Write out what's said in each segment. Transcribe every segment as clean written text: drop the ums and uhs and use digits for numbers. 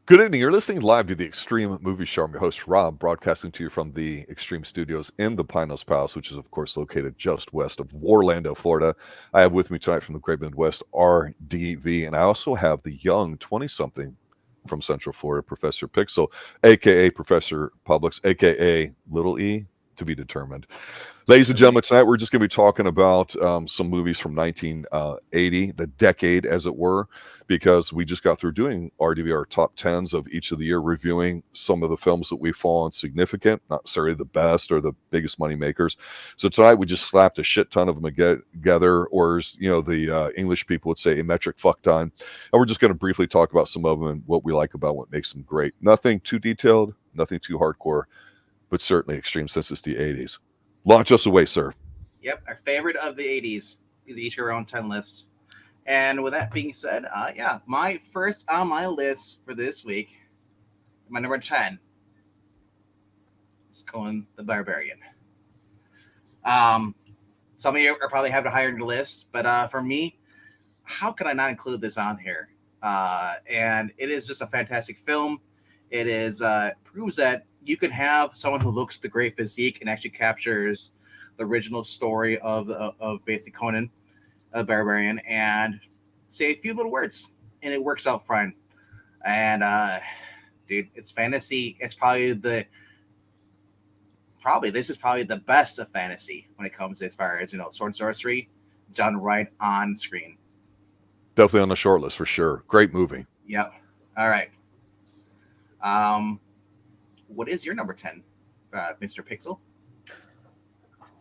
Good evening. You're listening live to the Xtreme Movie Show. I'm your host, Rob, broadcasting to you from the Xtreme Studios in the Pine Hills Palace, which is, of course, located just west of Orlando, Florida. I have with me tonight from the Great Midwest, RDV, and I also have the young 20-something from Central Florida, Professor Pixel, a.k.a. Professor Publix, a.k.a. Little E, to be determined. Ladies and gentlemen, tonight we're just going to be talking about some movies from 1980, the decade, as it were, because we just got through doing RDV, our top 10s of each of the year, reviewing some of the films that we found significant, not necessarily the best or the biggest money makers. So tonight we just slapped a shit ton of them together, or as the English people would say, a metric fuck ton. And we're just going to briefly talk about some of them and what we like about what makes them great. Nothing too detailed, nothing too hardcore, but certainly extreme since it's the 80s. Launch us away, sir. Yep, our favorite of the 80s. These are each our own 10 lists. And with that being said, my first on my list for this week, my number 10 is Conan the Barbarian. Some of you are probably have it higher in the list, but for me, how could I not include this on here? And it is just a fantastic film. It is proves that you can have someone who looks the great physique and actually captures the original story of basic Conan the Barbarian and say a few little words, and it works out fine. And dude, it's fantasy. It's this is probably the best of fantasy when it comes as far as sword and sorcery done right on screen. Definitely on the short list for sure. Great movie. Yep. All right. What is your number 10, Mr. Pixel?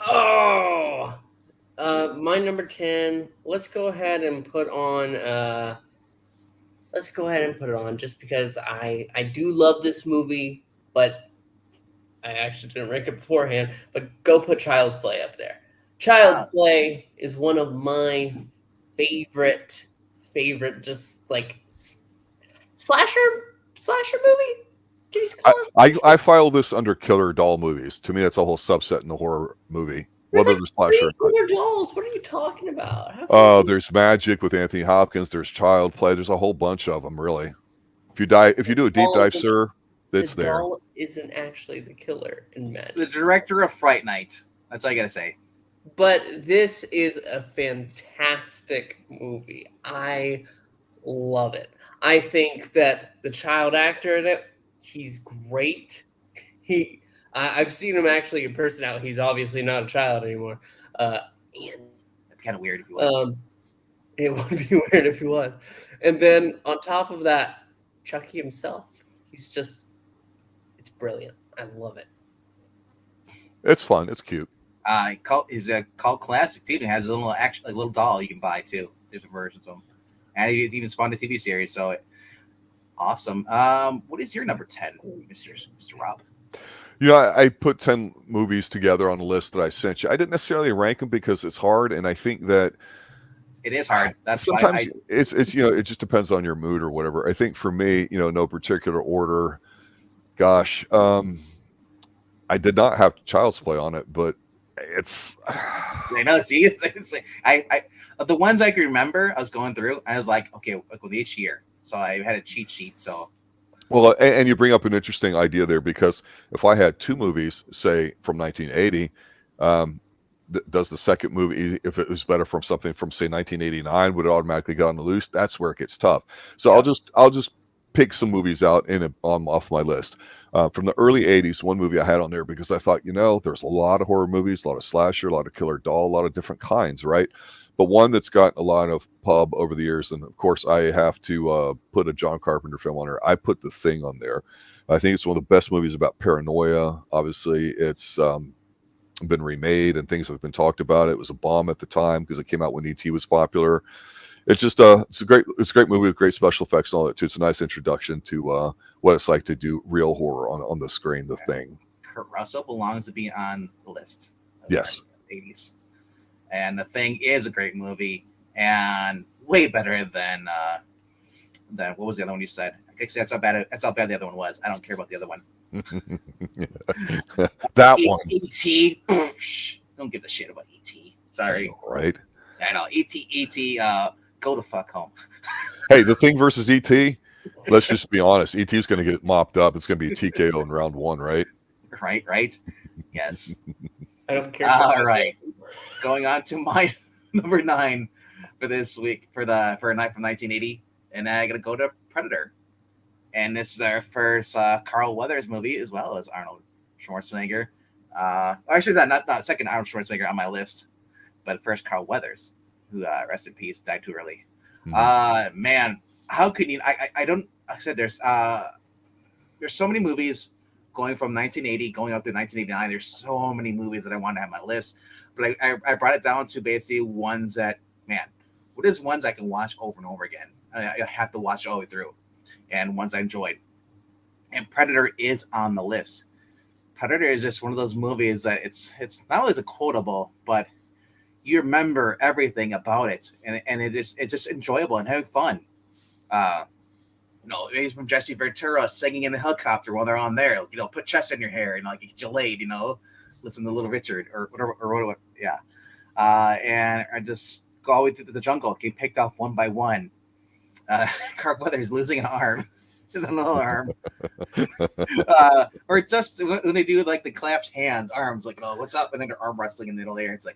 Oh, my number 10. Let's go ahead and put on. Just because I do love this movie, but I actually didn't rank it beforehand. But go put Child's Play up there. Child's Play is one of my favorite, just like slasher movie. I file this under killer doll movies. To me, that's a whole subset in the horror movie. Whether the slasher, killer dolls. What are you talking about? There's Magic with Anthony Hopkins. There's Child Play. There's a whole bunch of them, really. If you do a deep dive, sir, it's there. The doll isn't actually the killer in Magic. The director of Fright Night. That's all I gotta say. But this is a fantastic movie. I love it. I think that the child actor in it, he's great. I've seen him actually in person now. He's obviously not a child anymore. And that'd be kind of weird if he was. It would be weird if he was. And then on top of that, Chucky himself. It's brilliant. I love it. It's fun. It's cute. He's a cult classic too. It has a little doll you can buy too. There's a version of him, and he's even spawned a TV series. So awesome. What is your number 10, Mr. Rob? I put 10 movies together on a list that I sent you. I didn't necessarily rank them because it's hard, and I think that it is hard. That's sometimes it's it just depends on your mood or whatever. I think for me, no particular order. Gosh, I did not have Child's Play on it, but it's. I know. See, it's I the ones I can remember. I was going through. I was like, okay, with each year. So I had a cheat sheet. So. Well, and you bring up an interesting idea there, because if I had two movies, say from 1980, does the second movie, if it was better from something from say 1989, would it automatically get on the loose? That's where it gets tough. So yeah. I'll just pick some movies out off my list. From the early 80s, one movie I had on there because I thought, there's a lot of horror movies, a lot of slasher, a lot of killer doll, a lot of different kinds, right? But one that's got a lot of pub over the years, and of course I have to put a John Carpenter film on there. I put The Thing on there. I think it's one of the best movies about paranoia. Obviously, it's been remade and things have been talked about. It was a bomb at the time because it came out when E.T. was popular. It's just it's a great movie with great special effects and all that too. It's a nice introduction to what it's like to do real horror on the screen. The Thing. Kurt Russell belongs to be on the list. Yes. 80s. And The Thing is a great movie and way better than what was the other one you said? That's how bad the other one was. I don't care about the other one. That one. E.T. No one gives a shit about E.T. Sorry. Right. I know. E.T. Go the fuck home. Hey, The Thing versus E.T. let's just be honest. ET's going to get mopped up. It's going to be a TKO in round 1, right? Right. Yes. I don't care. All right. Going on to my number 9 for this week for a night from 1980, and I gotta go to Predator. And this is our first Carl Weathers movie, as well as Arnold Schwarzenegger. Actually, not second Arnold Schwarzenegger on my list, but first Carl Weathers, who rest in peace, died too early. Man, how could you? I don't. I said there's so many movies going from 1980 going up to 1989. There's so many movies that I want to have on my list, but I brought it down to basically ones that, man, what is ones I can watch over and over again? I have to watch it all the way through, and ones I enjoyed. And Predator is on the list. Predator is just one of those movies that it's not only is it quotable, but you remember everything about it, and it's just enjoyable and having fun. He's from Jesse Ventura singing in the helicopter while they're on there. Put chest in your hair and get you laid. Listen to Little Richard or whatever. Yeah, and I just go all the way through the jungle, get picked off one by one. Carl Weathers losing an arm, another arm, or just when they do the clapped hands, arms, what's up, and then they're arm wrestling in the middle there. It's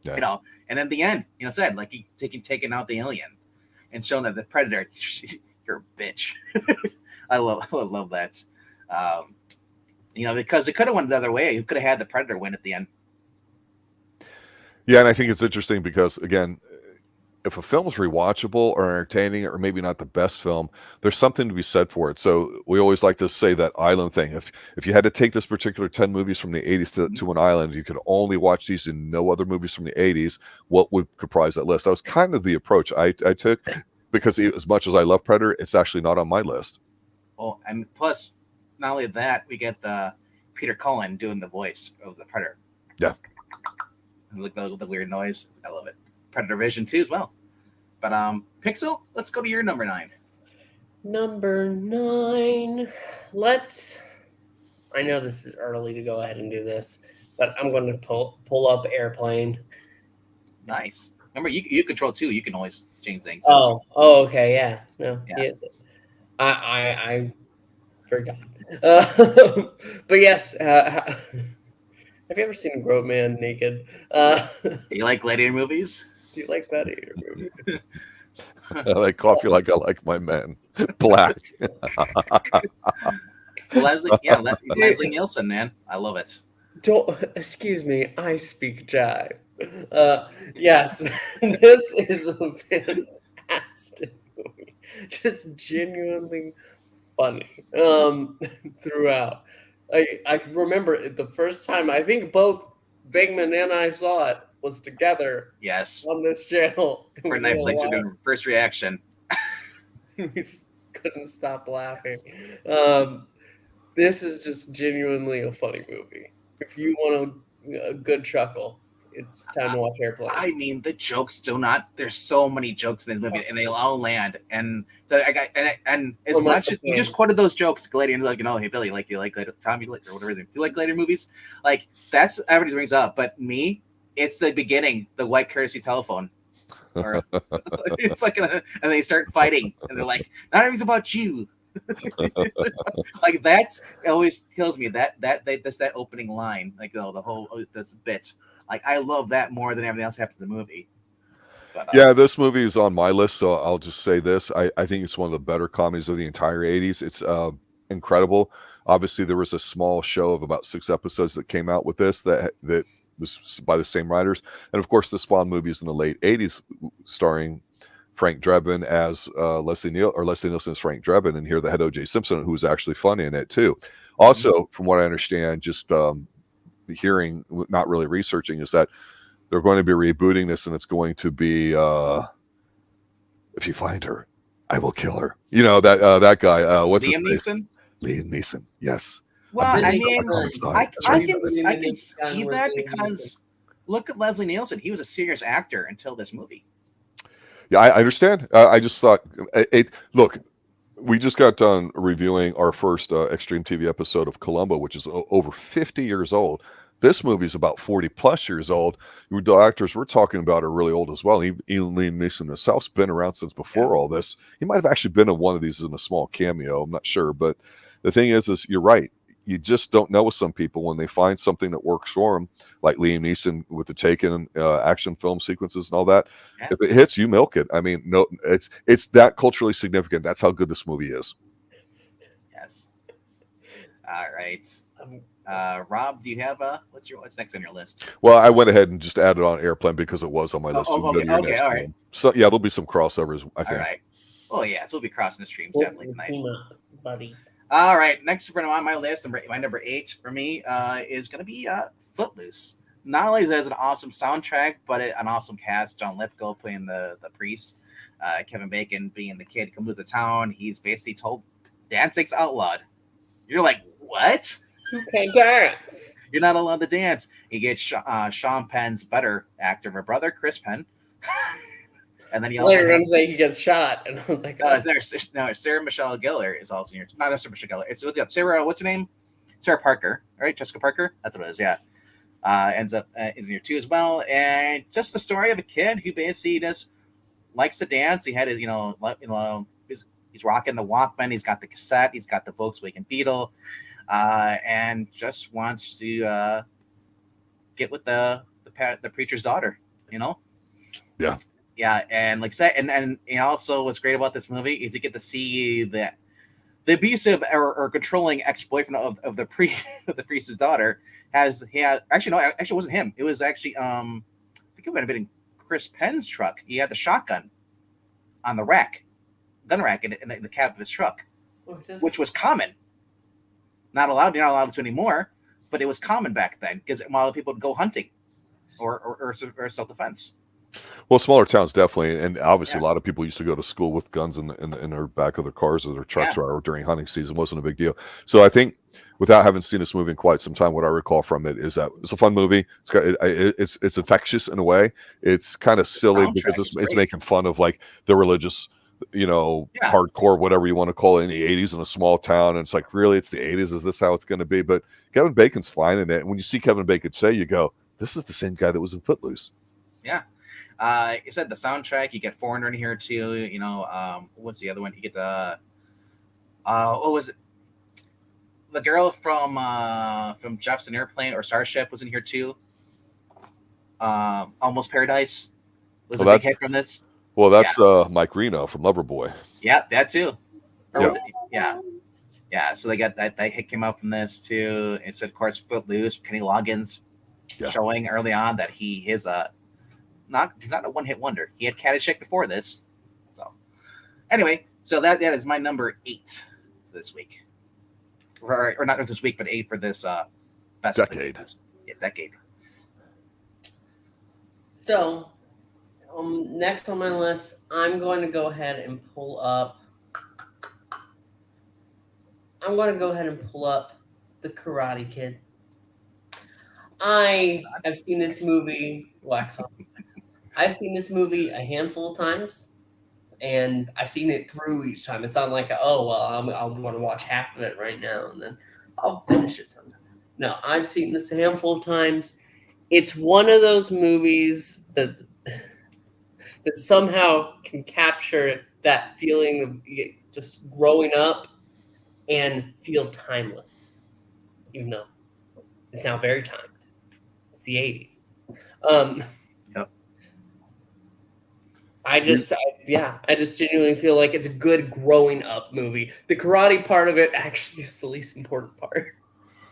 and then at the end, said he taking out the alien and showing that the Predator, you're a bitch. I love that. Because it could have went the other way. You could have had the Predator win at the end. Yeah, and I think it's interesting because, again, if a film is rewatchable or entertaining, or maybe not the best film, there's something to be said for it. So we always like to say that island thing. If you had to take this particular 10 movies from the 80s to an island, you could only watch these and no other movies from the 80s, what would comprise that list? That was kind of the approach I took, because as much as I love Predator, it's actually not on my list. Oh, and plus, not only that, we get the Peter Cullen doing the voice of the Predator. Yeah. The weird noise. I love it. Predator Vision 2 as well. But Pixel, let's go to your number 9. Number 9. I know this is early to go ahead and do this, but I'm going to pull up Airplane. Nice. Remember, you control 2. You can always change things. Oh, okay, yeah. No, yeah. I forgot. But yes, have you ever seen a grown man naked? Do you like gladiator movies? Do you like gladiator movies? I like coffee like I like my men. Black. Leslie Nielsen, man. I love it. Excuse me, I speak jive. Yes, this is a fantastic movie. Just genuinely funny throughout. I remember the first time, I think both Bigman and I saw it was together. Yes. On this channel. Fortnite Blitz are doing first reaction. We just couldn't stop laughing. This is just genuinely a funny movie. If you want a good chuckle, it's time to watch Airplane. I mean, the jokes do not. There's so many jokes in this movie, and they all land. And as much as you just quoted those jokes, Gladiator's hey Billy, do you like Tommy, or whatever his name? Do you like Gladiator movies? That's everybody brings up. But me, it's the beginning, the white courtesy telephone, or it's and they start fighting, and they're like, not everything's about you. That always kills me. That opening line, the whole this bit. I love that more than everything else happens in the movie. But, yeah, this movie is on my list, so I'll just say this. I think it's one of the better comedies of the entire 80s. It's incredible. Obviously, there was a small show of about 6 episodes that came out with this that was by the same writers. And, of course, the Spawn movies in the late 80s starring Frank Drebin as Leslie Nielsen as Frank Drebin, and here they had O.J. Simpson, who was actually funny in it, too. Also, from what I understand, just hearing, not really researching, is that they're going to be rebooting this, and it's going to be if you find her, I will kill her. That guy. What's Liam his Neeson? name? Liam Neeson. Yes. Well, I can see that, because look at Leslie Nielsen. He was a serious actor until this movie. Yeah, I understand. I just thought, look, we just got done reviewing our first Xtreme TV episode of Columbo, which is over 50 years old. This movie's about 40 plus years old. The actors we're talking about are really old as well. Even Liam Neeson himself's been around since before all this. He might have actually been in one of these in a small cameo. I'm not sure. But the thing is you're right. You just don't know with some people when they find something that works for them, like Liam Neeson with the Taken action film sequences and all that. Yeah. If it hits, you milk it. I mean, no, it's that culturally significant. That's how good this movie is. Yes. All right. Rob, do you have what's next on your list? Well, I went ahead and just added on Airplane because it was on my list. Okay, all right. So yeah, there'll be some crossovers, I think. All right. Oh yeah, so we'll be crossing the streams definitely tonight. Buddy. All right, next for on my list, my number 8 for me is going to be Footloose. Not only is it an awesome soundtrack, but an awesome cast. John Lithgow playing the priest, Kevin Bacon being the kid who comes to town. He's basically told dancing's outlawed. You're like, what? You can't dance. You're not allowed to dance. He gets Sean Penn's better actor, my brother, Chris Penn. And then he also going to say he gets shot. And I was like, Sarah Michelle Gellar is also in here. Not Sarah Michelle Gellar. It's Sarah, what's her name? Sarah Parker, right? Jessica Parker? That's what it is, yeah. Ends up is in here too as well. And just the story of a kid who basically just likes to dance. He had his, he's rocking the Walkman. He's got the cassette. He's got the Volkswagen Beetle. And just wants to get with the preacher's daughter, Yeah. Yeah, and like I said, and also what's great about this movie is you get to see the abusive or controlling ex-boyfriend of the priest's daughter actually it wasn't him. It was actually I think it might have been in Chris Penn's truck. He had the shotgun on the gun rack in the cab of his truck, which was common. You're not allowed to anymore, but it was common back then because a lot of people would go hunting or self-defense. Well, smaller towns definitely, and obviously a lot of people used to go to school with guns in their back of their cars or their trucks or during hunting season. Wasn't a big deal. So I think, without having seen this movie in quite some time, what I recall from it is that it's a fun movie. It's got it's infectious in a way. It's kind of silly because it's making fun of like the religious, hardcore, whatever you want to call it, in the 80s in a small town. And it's like, really, it's the 80s? Is this how it's going to be? But Kevin Bacon's fine in it. And when you see Kevin Bacon say, you go, this is the same guy that was in Footloose. Yeah. You said the soundtrack. You get Foreigner in here too. What's the other one? You get the what was it? The girl from Jefferson Airplane or Starship was in here too. Almost Paradise was a big hit from this. Well, that's Mike Reno from Loverboy. Yeah, that too. Yeah. So they got that hit came out from this too. And so of course Footloose, Kenny Loggins showing early on that he's not a one-hit wonder. He had Caddyshack before this. So anyway, so that is my number 8 this week. Or not this week, but 8 for this best decade. Decade. So next on my list, I'm going to go ahead and pull up The Karate Kid. I have seen this movie. I've seen this movie a handful of times, and I've seen it through each time. It's not like, I'll want to watch half of it right now, and then I'll finish it sometime. No, I've seen this a handful of times. It's one of those movies that somehow can capture that feeling of just growing up and feel timeless, even though it's now very timed. It's the 80s. I just genuinely feel like it's a good growing up movie. The karate part of it actually is the least important part.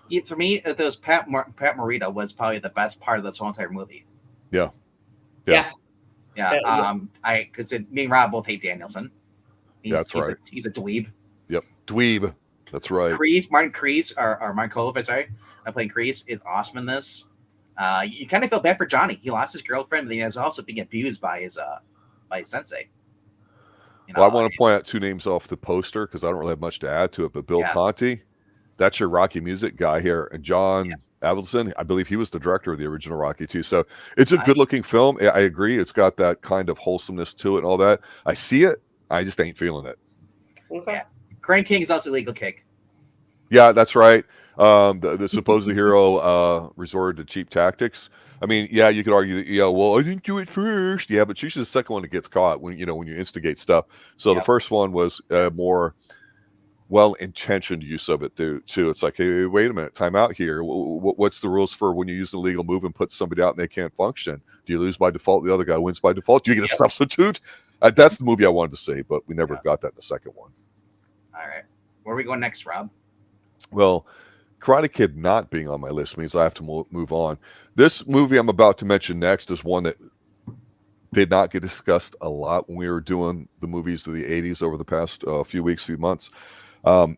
Yeah, for me, those Pat Morita was probably the best part of this whole entire movie. Yeah. Because me and Rob both hate Danielson. He's a dweeb. Yep, dweeb. That's right. Martin Kreese, or Martin Kove, sorry, I'm playing Kreese, is awesome in this. You kind of feel bad for Johnny. He lost his girlfriend, but he was also being abused by his sensei. Well, I want to point out 2 names off the poster because I don't really have much to add to it. But Bill Conti, that's your Rocky music guy here, and John Avildsen, I believe he was the director of the original Rocky too. So it's a good-looking film. I agree. It's got that kind of wholesomeness to it and all that. I see it. I just ain't feeling it. Okay. Yeah. Crane King is also Legal Kick. Yeah, that's right. The supposed hero resorted to cheap tactics. I mean, yeah, you could argue that, yeah, well, I didn't do it first. Yeah, but she's the second one that gets caught when when you instigate stuff. So the Yep. first one was more well-intentioned use of it too. It's like, hey, wait a minute, time out here. What's the rules for when you use an illegal move and put somebody out and they can't function? Do you lose by default? The other guy wins by default? Do you get a Yep. substitute? That's the movie I wanted to see, but we never got that in the second one. All right. Where are we going next, Rob? Well, Karate Kid not being on my list means I have to move on. This movie I'm about to mention next is one that did not get discussed a lot when we were doing the movies of the 80s over the past few months.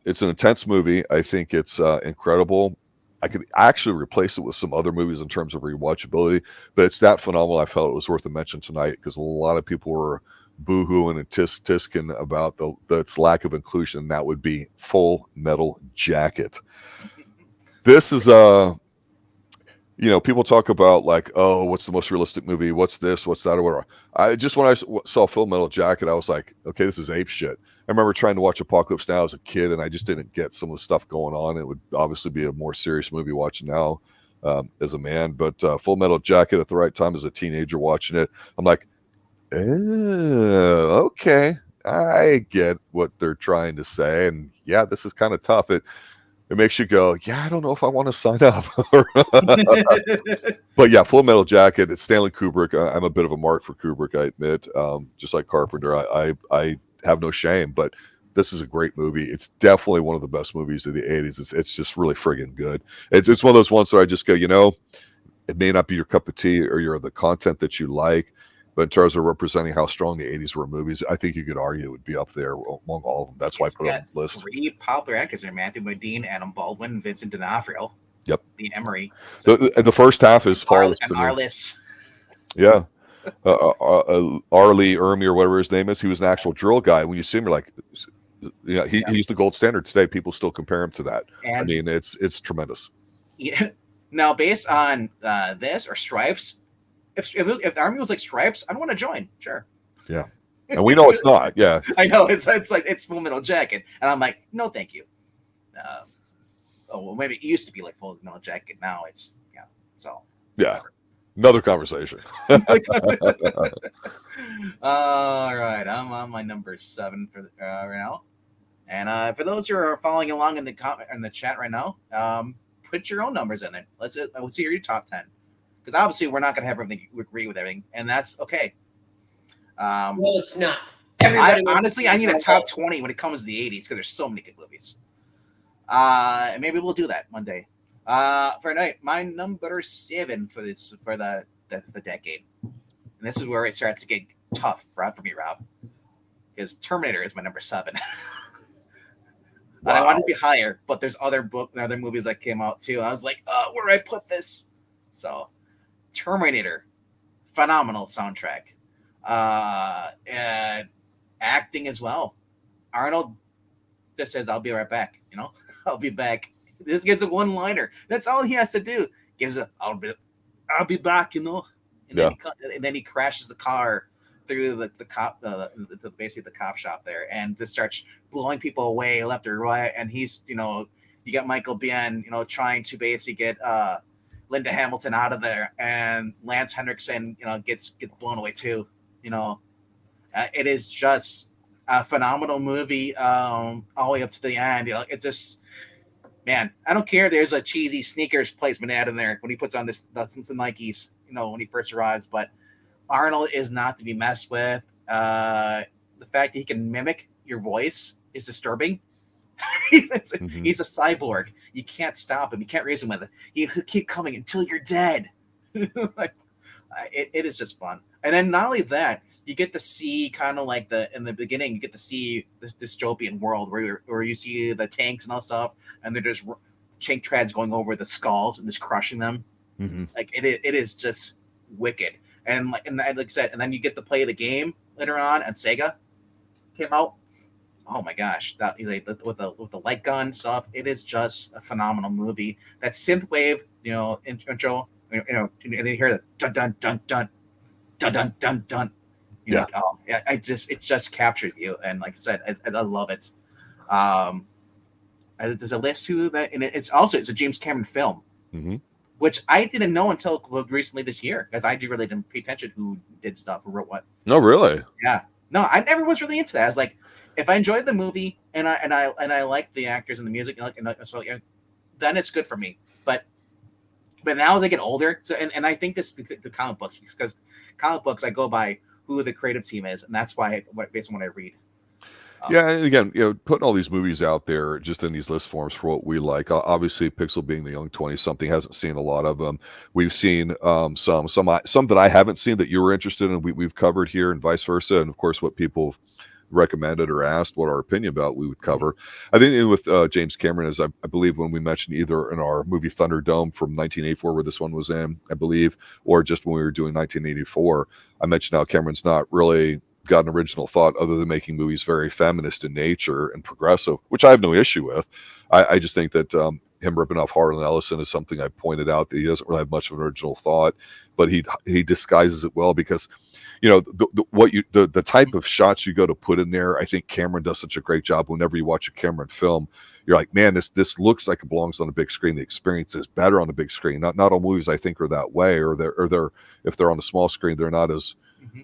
It's an intense movie. I think it's incredible. I could actually replace it with some other movies in terms of rewatchability, but it's that phenomenal. I felt it was worth a mention tonight because a lot of people were boo-hooing and tisking about its lack of inclusion. And that would be Full Metal Jacket. This is people talk about like, oh, what's the most realistic movie? What's this? What's that? Or whatever. When I saw Full Metal Jacket, I was like, okay, this is ape shit. I remember trying to watch Apocalypse Now as a kid, and I just didn't get some of the stuff going on. It would obviously be a more serious movie watching now as a man. But Full Metal Jacket at the right time as a teenager watching it, I'm like, okay, I get what they're trying to say. And yeah, this is kind of tough. It makes you go, yeah, I don't know if I want to sign up. But yeah, Full Metal Jacket, it's Stanley Kubrick. I'm a bit of a mark for Kubrick, I admit. Just like Carpenter, I have no shame, but this is a great movie. It's definitely one of the best movies of the 80s. It's just really friggin' good. It's one of those ones where I just go, it may not be your cup of tea or the content that you like, but in terms of representing how strong the 80s were movies, I think you could argue it would be up there among all of them. That's why I put it on the list. 3 popular actors there: Matthew Modine, Adam Baldwin, and Vincent D'Onofrio. Yep. The Emery. So, the first half is flawless to me. Arliss. Yeah. Arlie Ermy or whatever his name is. He was an actual drill guy. When you see him, you're like, he's the gold standard today. People still compare him to that. And I mean, it's tremendous. Yeah. Now, based on this or Stripes, if the Army was like Stripes, I'd want to join. Sure. Yeah. And we know it's not. Yeah. I know it's like it's Full Metal Jacket, and I'm like, no, thank you. Well, maybe it used to be like Full Metal Jacket. Now it's so. Yeah. Another conversation. All right, I'm on my number 7 for right now, and for those who are following along in the chat right now, put your own numbers in there. Let's hear your top 10, because obviously we're not going to have everything agree with everything, and that's okay. Well, it's not. Honestly, I need a top 20 when it comes to the 80s because there's so many good movies. And maybe we'll do that one day. For tonight, my number 7 for the decade, and this is where it starts to get tough for me, Rob, because Terminator is my number 7. Wow. And I wanted to be higher, but there's other movies that came out too. And I was like, oh, where do I put this? So, Terminator, phenomenal soundtrack, and acting as well. Arnold just says, "I'll be right back." I'll be back. This gets a one-liner. That's all he has to do. Gives a, I'll be back. And then he crashes the car through the cop, basically the cop shop there, and just starts blowing people away left or right. And he's, you got Michael Biehn, trying to basically get Linda Hamilton out of there, and Lance Henriksen, gets blown away too. It is just a phenomenal movie, all the way up to the end. It just, man, I don't care. There's a cheesy sneakers placement ad in there when he puts on the Nikes, when he first arrives. But Arnold is not to be messed with. The fact that he can mimic your voice is disturbing. He's a cyborg. You can't stop him. You can't raise him with it. He'll keep coming until you're dead. It is just fun. And then not only that, you get to see kind of like in the beginning, you get to see this dystopian world where you see the tanks and all stuff, and they're just tank treads going over the skulls and just crushing them. Mm-hmm. Like it is just wicked. And like I said, and then you get to play the game later on, and Sega came out. Oh my gosh, with the light gun stuff, it is just a phenomenal movie. That synthwave, intro, and you hear the dun dun dun dun dun dun dun dun. It just captures you, and like I said, I love it. There's a list too that, and it's a James Cameron film, Mm-hmm. which I didn't know until recently this year, because I really didn't pay attention who did stuff or wrote what. Oh, really? Yeah, no, I never was really into that. I was like, if I enjoyed the movie and I liked the actors and the music, then it's good for me. But now they get older, so and I think the comic books, because comic books I go by who the creative team is, and that's why based on what I read. Yeah, and again, putting all these movies out there just in these list forms for what we like. Obviously, Pixel being the young 20-something hasn't seen a lot of them. We've seen some that I haven't seen that you were interested in. We've covered here, and vice versa, and of course, what people recommended or asked what our opinion about we would cover. I think with James Cameron, as I believe when we mentioned either in our movie Thunderdome from 1984, where this one was in, I believe, or just when we were doing 1984, I mentioned how Cameron's not really got an original thought other than making movies very feminist in nature and progressive, which I have no issue with. I just think that him ripping off Harlan Ellison is something I pointed out, that he doesn't really have much of an original thought, but he disguises it well, because the type of shots you go to put in there, I think Cameron does such a great job. Whenever you watch a Cameron film, you're like, man, this looks like it belongs on a big screen. The experience is better on the big screen. Not all movies I think are that way, or they're if they're on the small screen, they're not as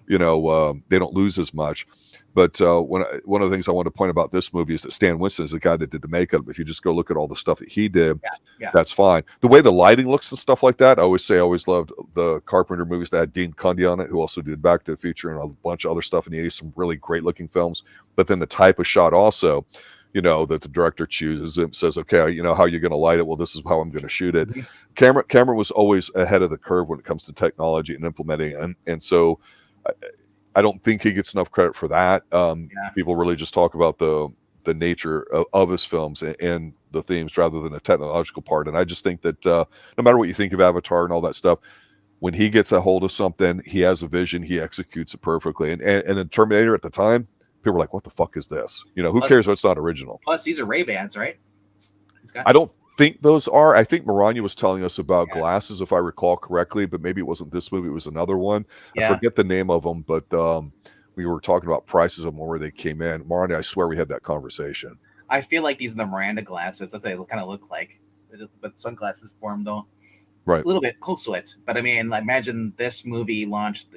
they don't lose as much. But one of the things I want to point about this movie is that Stan Winston is the guy that did the makeup. If you just go look at all the stuff that he did, that's fine. The way the lighting looks and stuff like that, I always loved the Carpenter movies that had Dean Cundy on it, who also did Back to the Future and a bunch of other stuff in the 80s, some really great looking films. But then the type of shot also, that the director chooses and says, okay, how you're going to light it? Well, this is how I'm going to shoot it. Cameron was always ahead of the curve when it comes to technology and implementing, and so I don't think he gets enough credit for that. People really just talk about the nature of his films and the themes rather than a technological part. And I just think that no matter what you think of Avatar and all that stuff, when he gets a hold of something, he has a vision, he executes it perfectly. And in Terminator at the time, people were like, what the fuck is this? Who cares if it's not original? Plus, these are Ray-Bans, right? I don't think those are. I think Maranya was telling us about glasses, if I recall correctly, but maybe it wasn't this movie, it was another one. I forget the name of them, but we were talking about prices of them, where they came in. Maranya, I swear we had that conversation. I feel like these are the Miranda glasses. That's what they kind of look like, but sunglasses for them, though. Right. A little bit close to it. But I mean, imagine this movie launched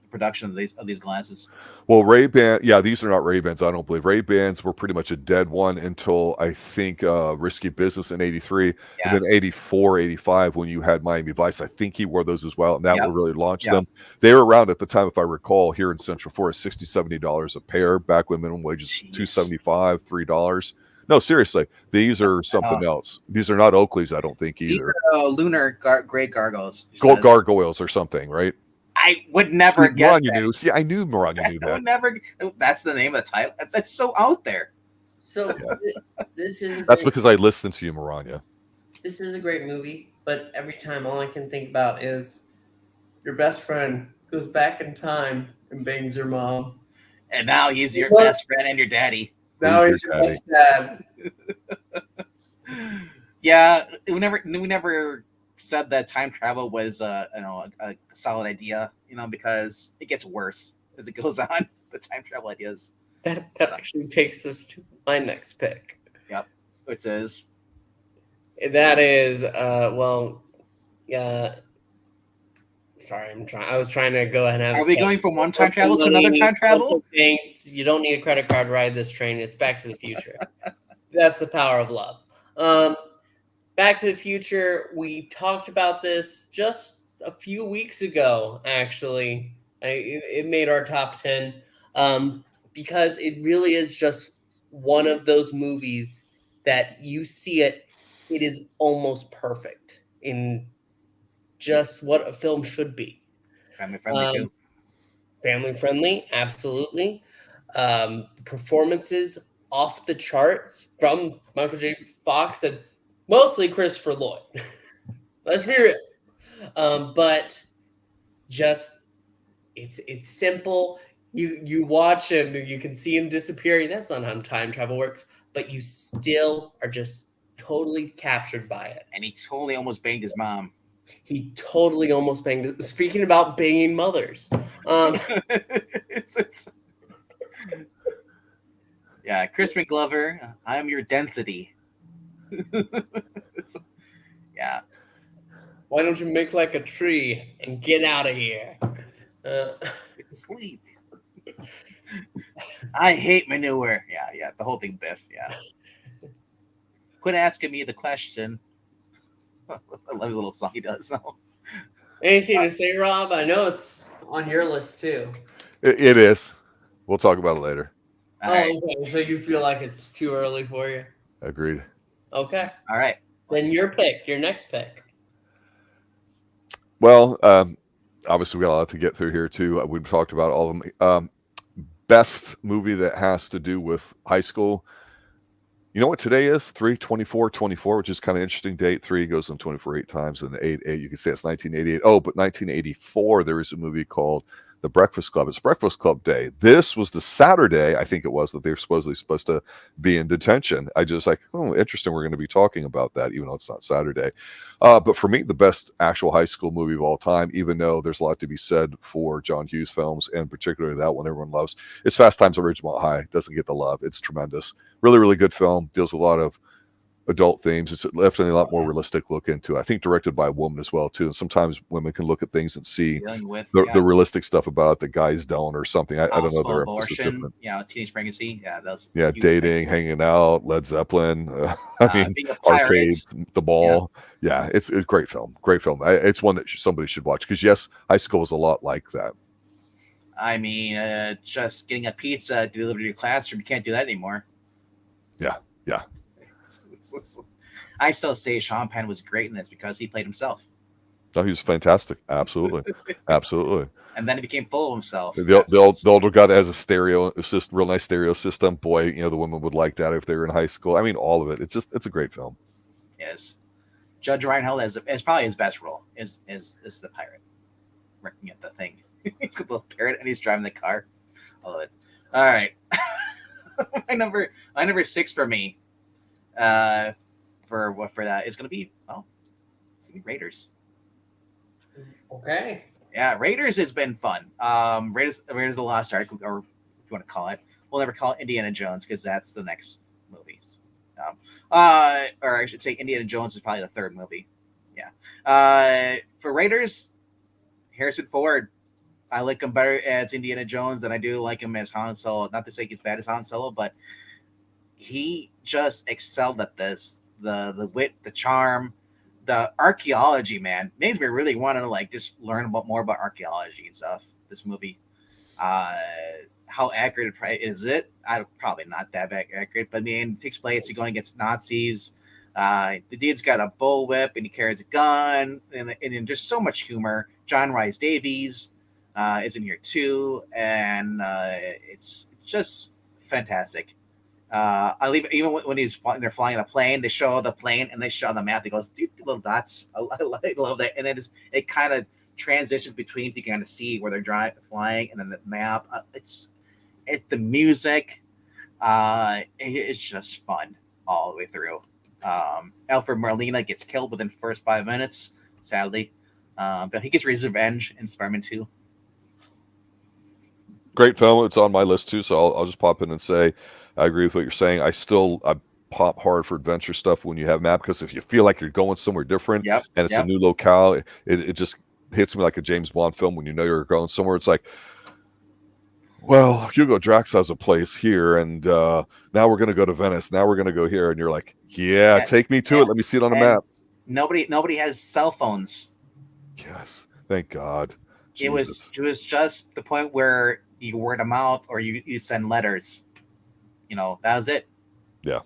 production of these glasses. Well, Ray-Ban, these are not Ray-Bans, I don't believe. Ray-Bans were pretty much a dead one until I think Risky Business in 83, and then 84, 85 when you had Miami Vice. I think he wore those as well, and that would really launch them. They were around at the time, if I recall, here in Central Florida, $60, $70 a pair, back when minimum wage is $2.75, $3. No, seriously, these are something else. These are not Oakleys, I don't think either. These are lunar gray gargoyles. Gargoyles or something, right? I would never guess that. Knew. See, I knew Maranya knew that. I would never. That's the name of the title. That's so out there. So this is. That's because I listened to you, Maranya. This is a great movie, but every time all I can think about is your best friend goes back in time and bangs your mom, and now he's your best friend and your daddy. Now he's your best dad. We never said that time travel was a solid idea, because it gets worse as it goes on. The time travel ideas. That actually takes us to my next pick. Yep, which is sorry, I was trying to go ahead and have. Are we going from one time travel to another time travel? You don't need a credit card to ride this train. It's Back to the Future. That's the power of love. Back to the Future, we talked about this just a few weeks ago, actually. It made our top 10 because it really is just one of those movies that you see it is almost perfect in just what a film should be. Family friendly, too. Family friendly, absolutely. Performances off the charts from Michael J. Fox and mostly Christopher Lloyd. Let's be real. But just it's simple. You watch him, you can see him disappearing. That's not how time travel works. But you still are just totally captured by it. And he totally almost banged his mom. He totally almost banged. Speaking about banging mothers, Crispin Glover, I am your density. Yeah. Why don't you make like a tree and get out of here? Sleep. I hate manure. Yeah. The whole thing, Biff. Yeah. Quit asking me the question. I love his little song he does. So. Anything to say, Rob? I know it's on your list too. It is. We'll talk about it later. All right. Okay. So you feel like it's too early for you? Agreed. Okay. All right. Then your pick, your next pick. Well, obviously we got a lot to get through here too. We've talked about all of them. Best movie that has to do with high school. You know what today is? 3/24/24, which is kind of interesting date. 3 goes on 24 8 times, and 8 8. You can say it's 1988. Oh, but 1984 there was a movie called The Breakfast Club. It's Breakfast Club Day. This was the Saturday, I think it was, that they were supposed to be in detention. I just like, oh, interesting. We're going to be talking about that, even though it's not Saturday. But for me, the best actual high school movie of all time, even though there's a lot to be said for John Hughes films, and particularly that one everyone loves, it's Fast Times at Ridgemont High. It doesn't get the love. It's tremendous. Really, really good film. Deals with a lot of adult themes. It's definitely a lot more realistic look into it. I think directed by a woman as well too. And sometimes women can look at things and see the realistic stuff about it that guys don't, or something. I don't know. Their abortion, teenage pregnancy, those. Dating, hanging out, Led Zeppelin. I mean, arcades, the ball. Yeah, it's a great film. Great film. It's one that somebody should watch because yes, high school is a lot like that. I mean, just getting a pizza delivered to your classroom, you can't do that anymore. Yeah. I still say Sean Penn was great in this because he played himself. Oh, he was fantastic. Absolutely. Absolutely. And then he became full of himself. The older guy that has a stereo system, real nice stereo system. Boy, the women would like that if they were in high school. I mean, all of it. It's a great film. Yes. Judge Reinhold is probably his best role. Is the pirate working at the thing. He's got the little parrot and he's driving the car. I love it. All right. my number 6 for me. For that is going to be Raiders. Okay. Yeah, Raiders has been fun. Raiders of the Lost Ark, or if you want to call it, we'll never call it Indiana Jones because that's the next movies. Or I should say Indiana Jones is probably the third movie. Yeah. For Raiders, Harrison Ford. I like him better as Indiana Jones than I do like him as Han Solo. Not to say he's bad as Han Solo, but he just excelled at this. The wit, the charm, the archaeology, man, made me really want to just learn more about archaeology and stuff. This movie, how accurate is it? Probably not that accurate, but I mean, it takes place going against Nazis. The dude's got a bullwhip and he carries a gun, and just so much humor. John Rhys Davies is in here too, and it's just fantastic. I leave even when they're flying a plane. They show the plane and they show the map. It goes, dude, little dots. I love that, and it kind of transitions between. You can kind of see where they're flying, and then the map. It's the music. It's just fun all the way through. Alfred Molina gets killed within the first 5 minutes, sadly, but he gets revenge in Spider-Man 2. Great film. It's on my list too, so I'll just pop in and say I agree with what you're saying. I pop hard for adventure stuff when you have map, because if you feel like you're going somewhere different and it's a new locale, it just hits me like a James Bond film when you know you're going somewhere. It's like, well, Hugo Drax has a place here, and now we're going to go to Venice. Now we're going to go here, and you're like, take me to it. Let me see it on a map. Nobody has cell phones. Yes, thank God. It was just the point where you word of mouth or you send letters. That was it. Yeah.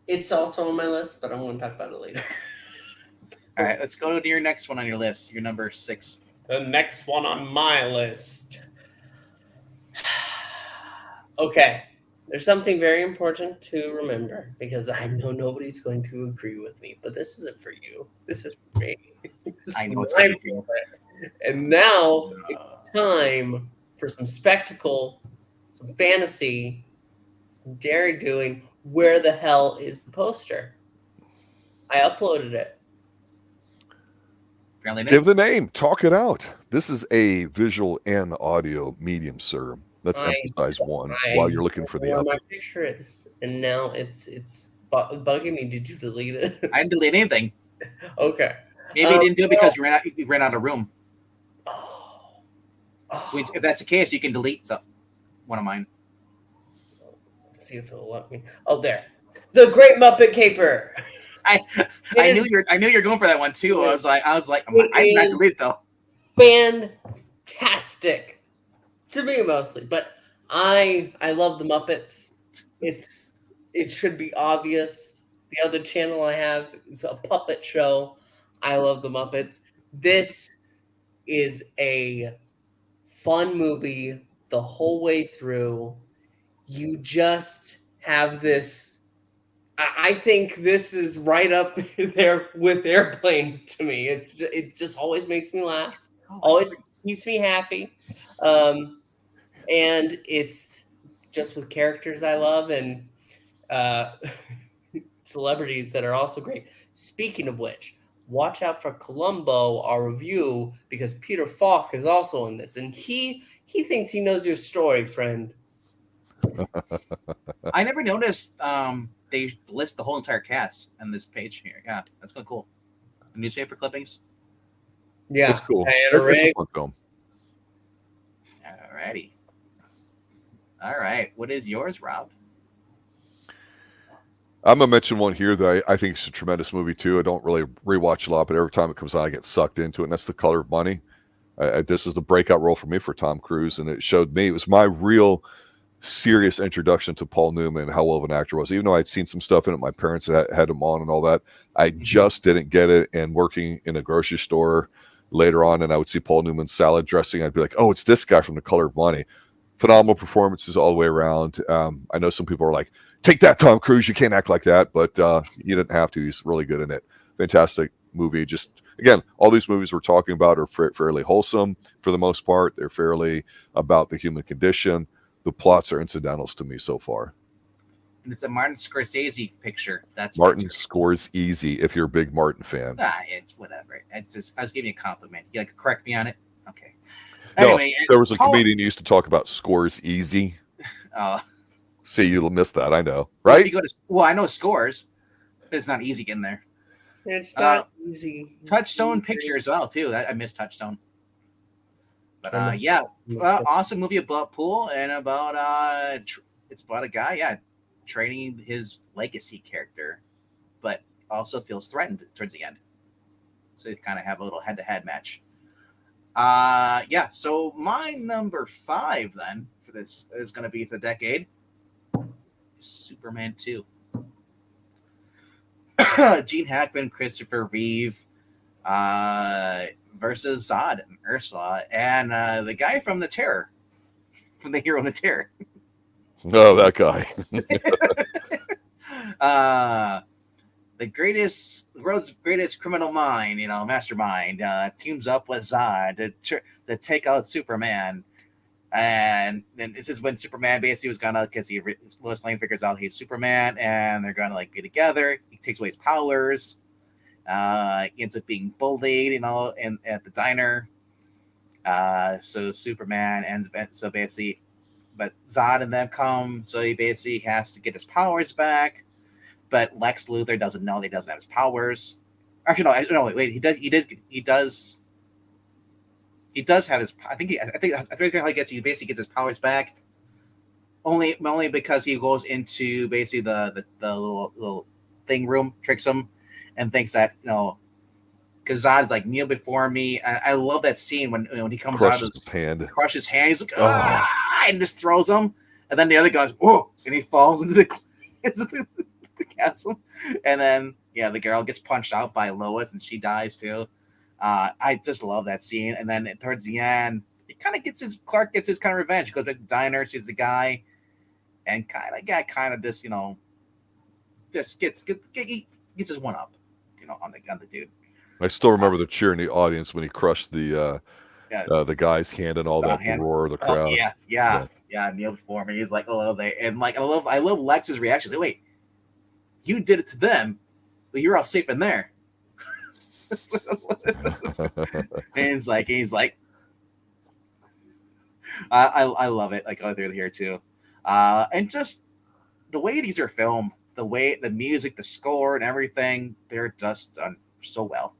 It's also on my list, but I'm going to talk about it later. All right, let's go to your next one on your list. Your number 6. The next one on my list. Okay. There's something very important to remember, because I know nobody's going to agree with me, but this isn't for you. This is for me. I know it's for you. And now it's time for some spectacle, some fantasy, some dairy doing. Where the hell is the poster? I uploaded it. Give the name. Talk it out. This is a visual and audio medium, sir. Let's emphasize one while you're looking for the other. My picture is, and now it's bugging me. Did you delete it? I didn't delete anything. Okay. Maybe you didn't do it because you ran out of room. Oh. So if that's the case, you can delete one of mine. Let's see if it'll let me. Oh, there. The Great Muppet Caper. I knew you're going for that one too. I was like, I did not delete it though. Fantastic to me mostly, but I love the Muppets. It should be obvious. The other channel I have is a puppet show. I love the Muppets. This is a fun movie the whole way through. You just have this. I think this is right up there with Airplane to me. It just always makes me laugh. Always keeps me happy. And it's just with characters I love and celebrities that are also great. Speaking of which, watch out for Columbo, our review, because Peter Falk is also in this, and he thinks he knows your story, friend. I never noticed they list the whole entire cast on this page here. Yeah, that's kind of cool. The newspaper clippings. Yeah, It's cool. Diana It's a Rigg. fun film. Alrighty. All right. What is yours, Rob? I'm gonna mention one here that I think is a tremendous movie too. I don't really rewatch a lot, but every time it comes on, I get sucked into it. And that's The Color of Money. This is the breakout role for me for Tom Cruise, and it showed me, it was my real serious introduction to Paul Newman and how well of an actor was. Even though I'd seen some stuff in it, my parents had him on and all that, I just didn't get it. And working in a grocery store later on, and I would see Paul Newman's salad dressing, I'd be like, oh, it's this guy from The Color of Money. Phenomenal performances all the way around. I know some people are like, take that, Tom Cruise, you can't act like that, but you didn't have to. He's really good in it. Fantastic movie. Just, again, all these movies we're talking about are fairly wholesome for the most part. They're fairly about the human condition. The plots are incidentals to me so far. And it's a Martin Scorsese picture. That's Martin scores easy if you're a big Martin fan. It's whatever. It's just, I was giving you a compliment. You like correct me on it? Okay. No, Anyway, there was a comedian who used to talk about scores easy. Oh. See, you'll miss that, I know. Right? I know scores, but it's not easy getting there. It's not easy. Touchstone picture as well, too. I missed Touchstone. But awesome movie about pool and about it's about a guy, training his legacy character, but also feels threatened towards the end. So you kind of have a little head-to-head match. So my number 5 then for this is going to be for the decade. Superman 2. Gene Hackman, Christopher Reeve versus Zod and Ursula and the guy from The Terror, from The Hero in the Terror. No, that guy. The world's greatest criminal mind, mastermind, teams up with Zod to take out Superman. And then this is when Superman basically was gonna, because Lois Lane figures out he's Superman, and they're gonna like be together. He takes away his powers. He ends up being bullied, at the diner. So Superman but Zod and them come, so he basically has to get his powers back. But Lex Luthor doesn't know that he doesn't have his powers. Actually, no, wait. He does. He does have his. I think how he basically gets his powers back. Only because he goes into basically the little thing room, tricks him, and thinks that because Zod's like, kneel before me. I love that scene when he comes out of his hand. Crushes his hand. He's like, and just throws him, and then the other goes, whoa, and he falls into the castle, and then the girl gets punched out by Lois, and she dies too. I just love that scene. And then towards the end, Clark gets his kind of revenge. He goes back to the diner, sees the guy, and kind of just just gets his one up, on the dude. I still remember the cheer in the audience when he crushed the guy's hand and all that, the roar of the crowd. Kneel before me. He's like, oh, and like I love Lex's reaction. Like, wait, you did it to them, but you're all safe in there. And he's like, I love it. Like, go through here too, and just the way these are filmed, the way the music, the score, and everything, they're just done so well.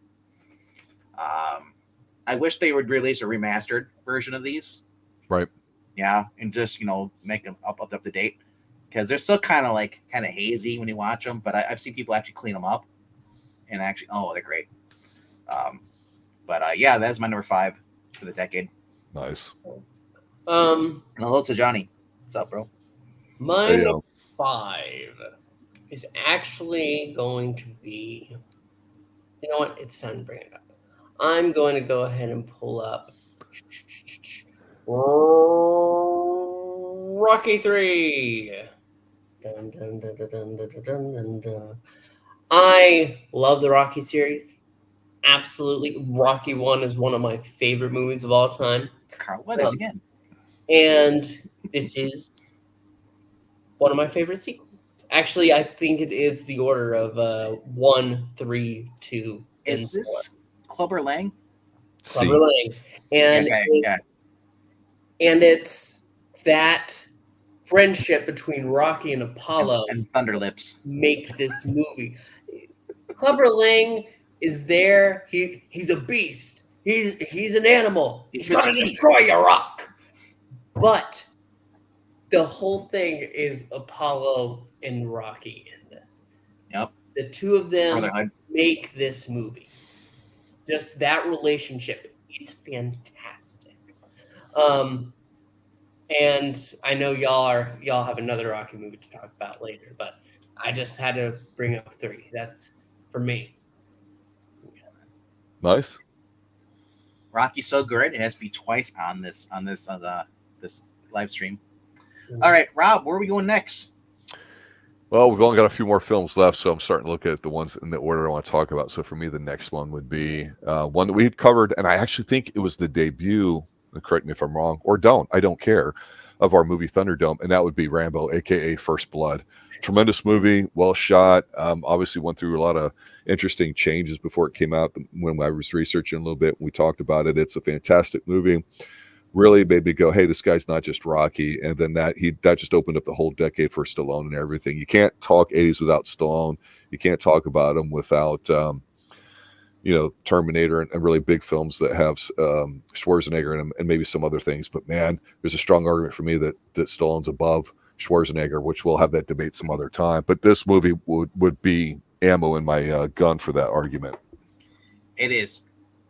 I wish they would release a remastered version of these. Right. Yeah, and just make them up to date, because they're still kind of hazy when you watch them. But I've seen people actually clean them up, and actually, they're great. But yeah, that's my number 5 for the decade. Nice. And hello to Johnny. What's up, bro? My number 5 is actually going to be. You know what? It's time to bring it up. I'm going to go ahead and pull up Rocky 3. Dun, dun, dun, dun, dun, dun, dun, dun, dun. I love the Rocky series. Absolutely. Rocky 1 is one of my favorite movies of all time. Carl Weathers again. And this is one of my favorite sequels. Actually, I think it is the order of 1, 3, 2. Is this Clubber Lang? Clubber Lang. And and it's that friendship between Rocky and Apollo and Thunderlips make this movie. Clubber Lang is there. He's a beast. He's an animal. He's gonna destroy your rock. But the whole thing is Apollo and Rocky in this. Yep. The two of them make this movie. Just that relationship. It's fantastic. And I know y'all have another Rocky movie to talk about later, but I just had to bring up 3. That's for me. Nice. Rocky's so good; it has to be twice on this this live stream. All right, Rob, where are we going next? Well, we've only got a few more films left, so I'm starting to look at the ones in the order I want to talk about. So for me, the next one would be one that we had covered, and I actually think it was the debut, correct me if I'm wrong, or I don't care, of our movie Thunderdome, and that would be Rambo, a.k.a. First Blood. Tremendous movie, well shot. Obviously went through a lot of interesting changes before it came out. When I was researching a little bit, we talked about it. It's a fantastic movie. Really made me go, hey, this guy's not just Rocky. And then that just opened up the whole decade for Stallone and everything. You can't talk 80s without Stallone. You can't talk about him without, Terminator and really big films that have Schwarzenegger in them and maybe some other things. But man, there's a strong argument for me that Stallone's above Schwarzenegger, which we'll have that debate some other time. But this movie would be ammo in my gun for that argument. It is.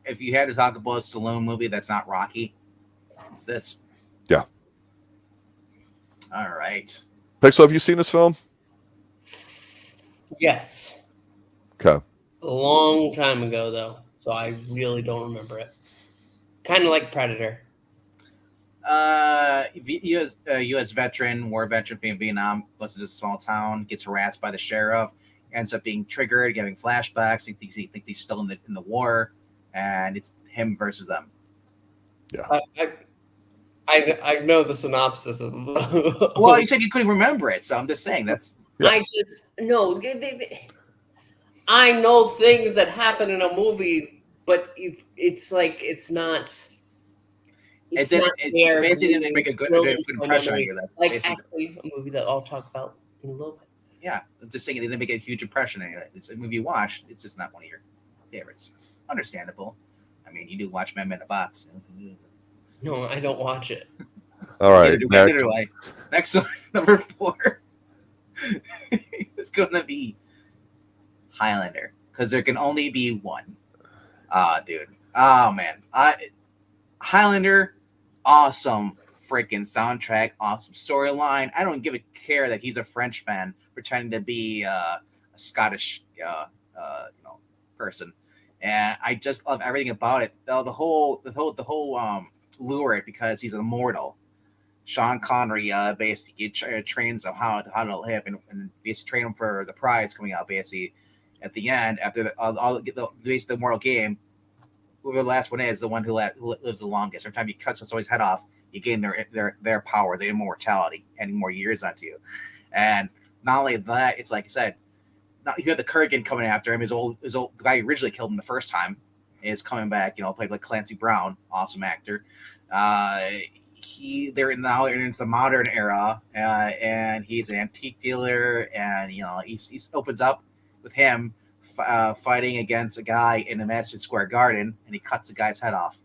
If you had to talk about a Stallone movie that's not Rocky, it's this. Yeah. All right. Pixel, have you seen this film? Yes. Okay. A long time ago, though, so I really don't remember it. Kind of like Predator. U.S. veteran, war veteran from Vietnam, goes to a small town, gets harassed by the sheriff, ends up being triggered, getting flashbacks. He thinks he's still in the war, and it's him versus them. Yeah. I know the synopsis of. Well, you said you couldn't remember it, so I'm just saying that's. Yeah. I just no. I know things that happen in a movie, but it's like it's not. It's basically didn't make a good impression on you. Like actually, a movie that I'll talk about in a little bit. Yeah, I'm just saying it didn't make a huge impression on you. It's a movie you watched. It's just not one of your favorites. Understandable. I mean, you do watch Men in a Box. No, I don't watch it. All right. Next one, number 4. It's going to be Highlander, because there can only be one. Dude. Oh, man. Highlander, awesome freaking soundtrack, awesome storyline. I don't give a care that he's a Frenchman pretending to be a Scottish person. And I just love everything about it. The whole lure, because he's immortal. Sean Connery basically trains him how to live and basically train him for the prize coming out basically at the end after the immortal game. Whoever the last one is, the one who lives the longest. Every time he cuts someone's head off, you gain their power, their immortality, adding more years onto you. And not only that, it's like I said, you have the Kurgan coming after him. The guy who originally killed him the first time is coming back. Played like Clancy Brown, awesome actor. they're now into the modern era, and he's an antique dealer, and he opens up with him fighting against a guy in the Madison Square Garden, and he cuts the guy's head off,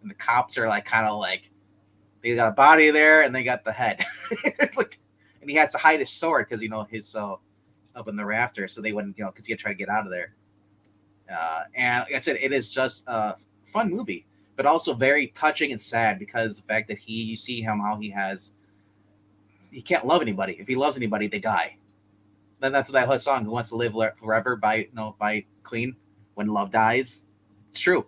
and the cops are like kind of like they got a body there and they got the head, and he has to hide his sword because he's so up in the rafters, so they wouldn't because he had to try to get out of there. And like I said, it is just a fun movie, but also very touching and sad because the fact that you see him how he can't love anybody. If he loves anybody, they die. Then that's what that whole song, "Who Wants to Live Forever" by Queen. When love dies, it's true.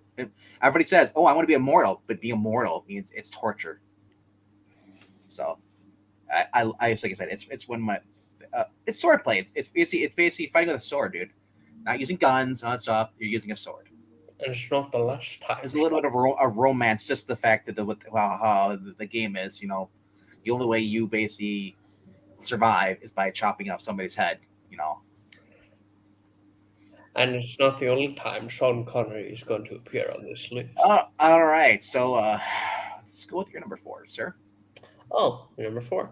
Everybody says, "Oh, I want to be immortal," but being immortal means it's torture. So, I like I said, it's one of my it's swordplay. It's basically fighting with a sword, dude. Not using guns, not stuff. You're using a sword. And it's not the last time. There's a little bit of a romance, just the fact that how the game is. The only way you basically survive is by chopping off somebody's head. And it's not the only time Sean Connery is going to appear on this list. All right, so let's go with your number 4, sir. Oh, number 4.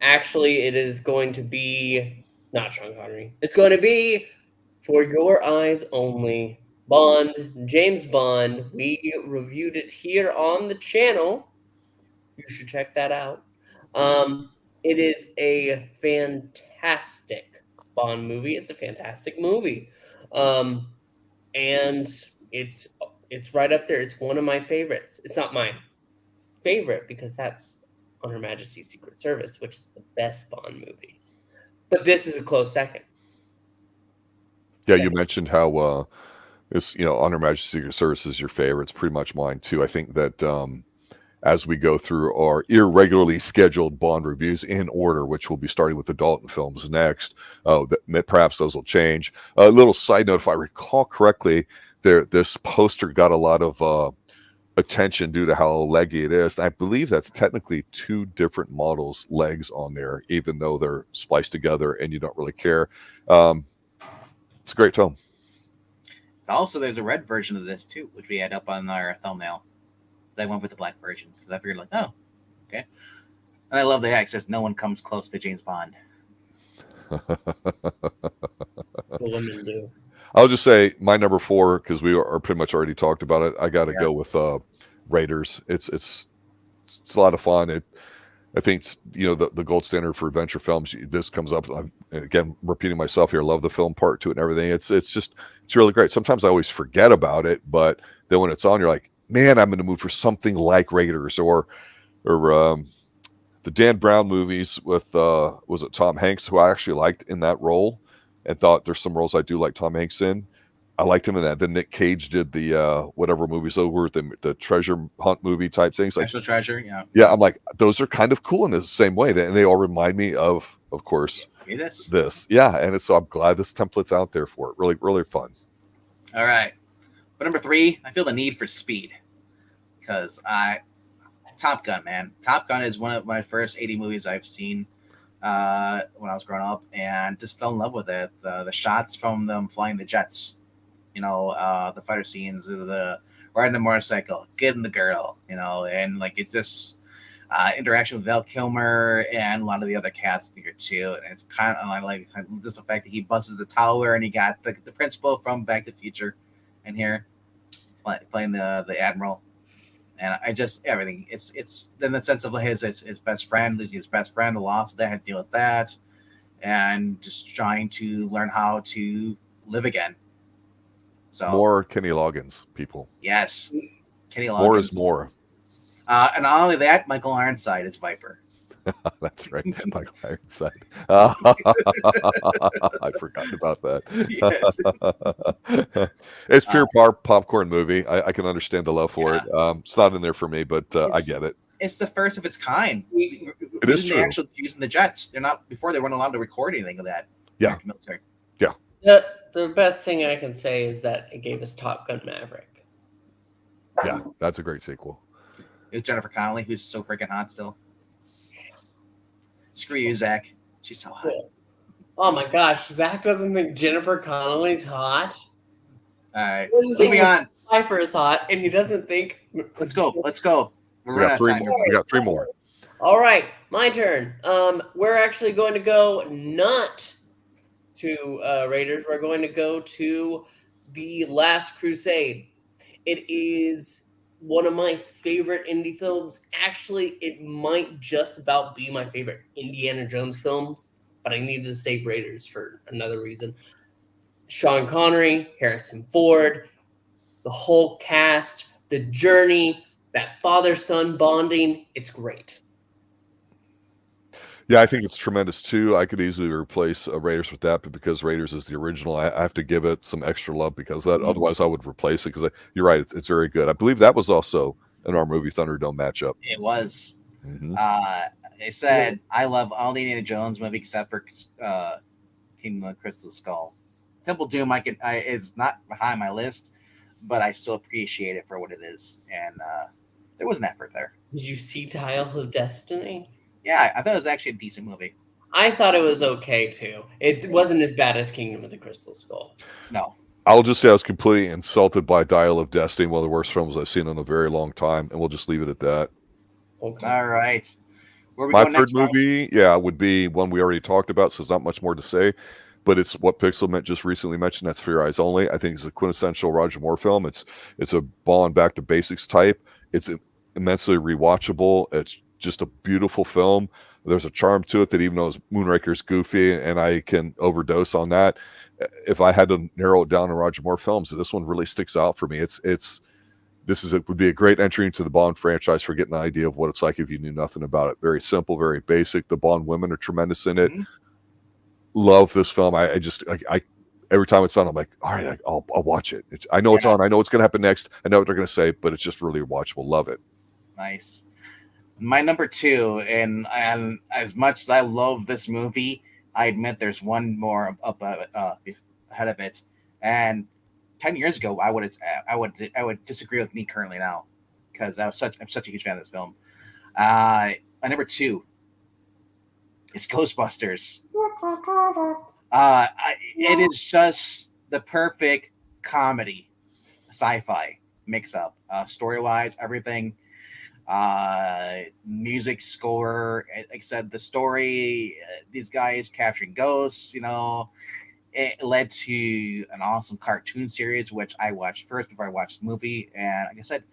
Actually, it is going to be not Sean Connery. It's going to be For Your Eyes Only, Bond, James Bond. We reviewed it here on the channel. You should check that out. It is a fantastic Bond movie. It's a fantastic movie. And it's right up there. It's one of my favorites. It's not my favorite because that's on Her Majesty's Secret Service, which is the best Bond movie. But this is a close second. Yeah, you mentioned how it's on Her Majesty's Secret Service is your favorite. It's pretty much mine too. I think that as we go through our irregularly scheduled Bond reviews in order, which we'll be starting with the Dalton films next, perhaps those will change. A little side note, if I recall correctly, this poster got a lot of attention due to how leggy it is. And I believe that's technically 2 different models' legs on there, even though they're spliced together and you don't really care. It's a great film. There's a red version of this too, which we had up on our thumbnail. I went with the black version because I figured oh, okay. And I love the access. No one comes close to James Bond. The women do. I'll just say my number 4, because we are pretty much already talked about it. I got to go with Raiders. It's a lot of fun. I think the gold standard for adventure films. This comes up. I'm, again, repeating myself here. I love the film part to it and everything. It's really great. Sometimes I always forget about it, but then when it's on, you're like, man, I'm in the mood for something like Raiders or the Dan Brown movies with was it Tom Hanks, who I actually liked in that role and thought there's some roles I do like Tom Hanks in. I liked him in that. Then Nick Cage did the whatever movies over the treasure hunt movie type things. Like Special Treasure, yeah. Yeah, I'm like, those are kind of cool in the same way. And they all remind me of course, this. Yeah, and so I'm glad this template's out there for it. Really, really fun. All right. But number 3, I feel the need for speed because Top Gun, man. Top Gun is one of my first 80 movies I've seen when I was growing up, and just fell in love with it. The shots from them flying the jets, the fighter scenes, the riding the motorcycle, getting the girl, and like it just interaction with Val Kilmer and a lot of the other cast here too. And it's kind of like just the fact that he busts the tower and he got the principal from Back to the Future in here playing the admiral. And I just everything. It's in the sense of his best friend, losing his best friend, the loss of that, had to deal with that, and just trying to learn how to live again. So more Kenny Loggins, people. Yes, Kenny Loggins. More is more. And not only that, Michael Ironside is Viper. That's right, Michael Ironside. I forgot about that. Yes. It's pure popcorn movie. I can understand the love for it. It's not in there for me, but I get it. It's the first of its kind. It is true. Actually using the jets. They're not before they weren't allowed to record anything of that. Yeah. Military. Yeah. The best thing I can say is that it gave us Top Gun Maverick. Yeah, that's a great sequel. It's Jennifer Connelly, who's so freaking hot still. Screw you, Zach. She's so hot. Oh my gosh, Zach doesn't think Jennifer Connelly's hot. All right, moving on. Pfeiffer is hot, and he doesn't think. Let's go. We're We're We got running out of three time. more. We got three more. All right, my turn. We're actually going to go not to Raiders. We're going to go to The Last Crusade. It is one of my favorite indie films. Actually, it might just about be my favorite Indiana Jones films, but I needed to say Raiders for another reason. Sean Connery, Harrison Ford, the whole cast, the journey, that father-son bonding, it's great. Yeah, I think it's tremendous too. I could easily replace Raiders with that, but because Raiders is the original, I have to give it some extra love because that. Otherwise, I would replace it because you're right. It's very good. I believe that was also in our movie Thunderdome matchup. It was. Mm-hmm. They said I love all the Indiana Jones movies except for Kingdom of the Crystal Skull. Temple Doom, it's not behind my list, but I still appreciate it for what it is, and there was an effort there. Did you see Dial of Destiny? Yeah, I thought it was actually a decent movie. I thought it was okay too. It wasn't as bad as Kingdom of the Crystal Skull. No. I'll just say I was completely insulted by Dial of Destiny, one of the worst films I've seen in a very long time, and we'll just leave it at that. Okay. All right. Where we My going third next, Rob? movie, would be one we already talked about, so there's not much more to say. But it's what Pixel just recently mentioned. That's For Your Eyes Only. I think it's a quintessential Roger Moore film. It's a balling back to basics type. It's immensely rewatchable. It's just a beautiful film. There's a charm to it that even though Moonraker's goofy and I can overdose on that, if I had to narrow it down to Roger Moore films, this one really sticks out for me. Would be a great entry into the Bond franchise for getting an idea of what it's like if you knew nothing about it. Very simple, very basic. The Bond women are tremendous in it. Mm-hmm. Love this film. I every time it's on, I'm like, all right, I'll watch it. I know it's on. I know what's going to happen next. I know what they're going to say, but it's just really watchable. Love it. Nice. My number two, and as much as I love this movie, I admit there's one more up ahead of it. And 10 years ago, I would disagree with me currently now because I'm such a huge fan of this film. My number two is Ghostbusters. It is just the perfect comedy, sci-fi mix-up, story-wise, everything. Music score, like I said, the story, these guys capturing ghosts, it led to an awesome cartoon series, which I watched first before I watched the movie. And like I said,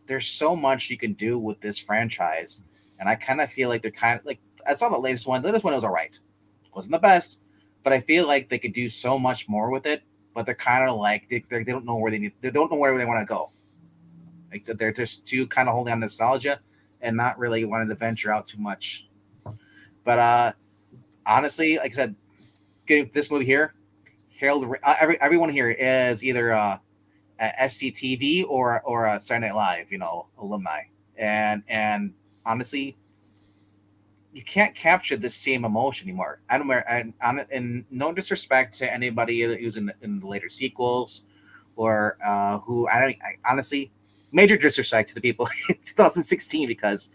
there's so much you can do with this franchise. And I kind of feel like they're kind of like, I saw the latest one. The latest one was all right. Wasn't the best, but I feel like they could do so much more with it. But they're kind of like, they don't know where they don't know where they want to go. Like they're just too kind of holding on nostalgia and not really wanting to venture out too much. But honestly, like I said, getting this movie here, everyone here is either a SCTV or a Saturday Night Live, alumni, and honestly, you can't capture the same emotion anymore. I don't. And no disrespect to anybody who's in the later sequels, or who I honestly. Major disrespect to the people in 2016 because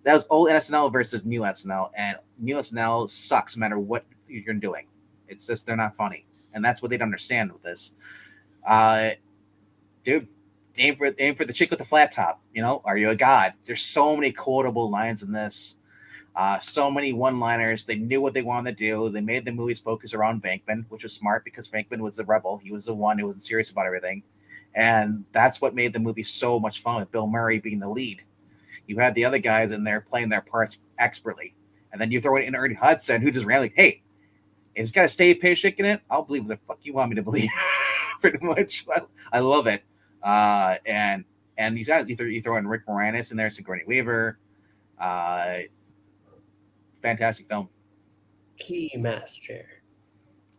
that was old SNL versus new SNL, and new SNL sucks no matter what you're doing. It's just they're not funny, and that's what they don't understand with this. Dude, aim for the chick with the flat top. Are you a god? There's so many quotable lines in this, so many one-liners. They knew what they wanted to do. They made the movies focus around Venkman, which was smart because Venkman was the rebel. He was the one who wasn't serious about everything. And that's what made the movie so much fun with Bill Murray being the lead. You had the other guys in there playing their parts expertly. And then you throw in Ernie Hudson, who just ran like, hey, it's got a stay patient in it. I'll believe what the fuck you want me to believe. Pretty much. I love it. And these guys, you throw in Rick Moranis in there, Sigourney Weaver. Fantastic film. Key master.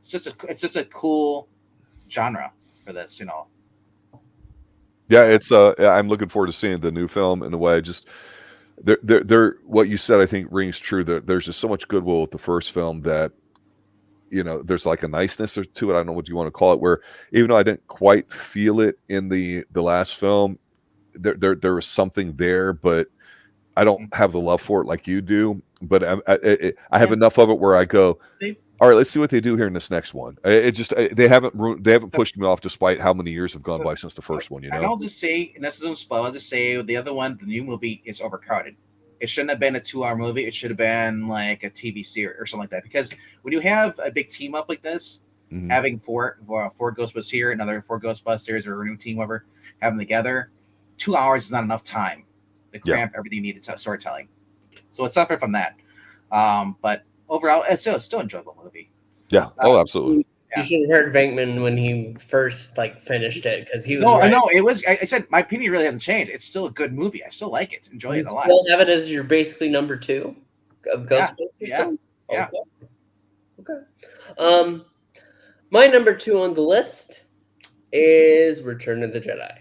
It's just a cool genre for this, Yeah, it's I'm looking forward to seeing the new film in a way. Just there what you said I think rings true. There's just so much goodwill with the first film that there's like a niceness to it. I don't know what you want to call it, where even though I didn't quite feel it in the last film, there was something there, but I don't have the love for it like you do. But I have enough of it where I go, All right, let's see what they do here in this next one. They haven't pushed me off despite how many years have gone by since the first one. And I'll just say, and this doesn't spoil. I'll just say the other one, the new movie, is overcrowded. It shouldn't have been a 2-hour movie. It should have been like a TV series or something like that. Because when you have a big team up like this, having four Ghostbusters here, another 4 Ghostbusters, or a new team, whatever, have them together, 2 hours is not enough time to cramp everything you need to storytelling. So it suffered from that. But overall, it's still an enjoyable movie. Yeah. Absolutely. You should have heard Venkman when he first finished it, because he was. No, I know it was. I said my opinion really hasn't changed. It's still a good movie. I still like it. Enjoy it a lot. Still have it as your basically number 2 of Ghostbusters. Yeah. Okay. My number 2 on the list is Return of the Jedi.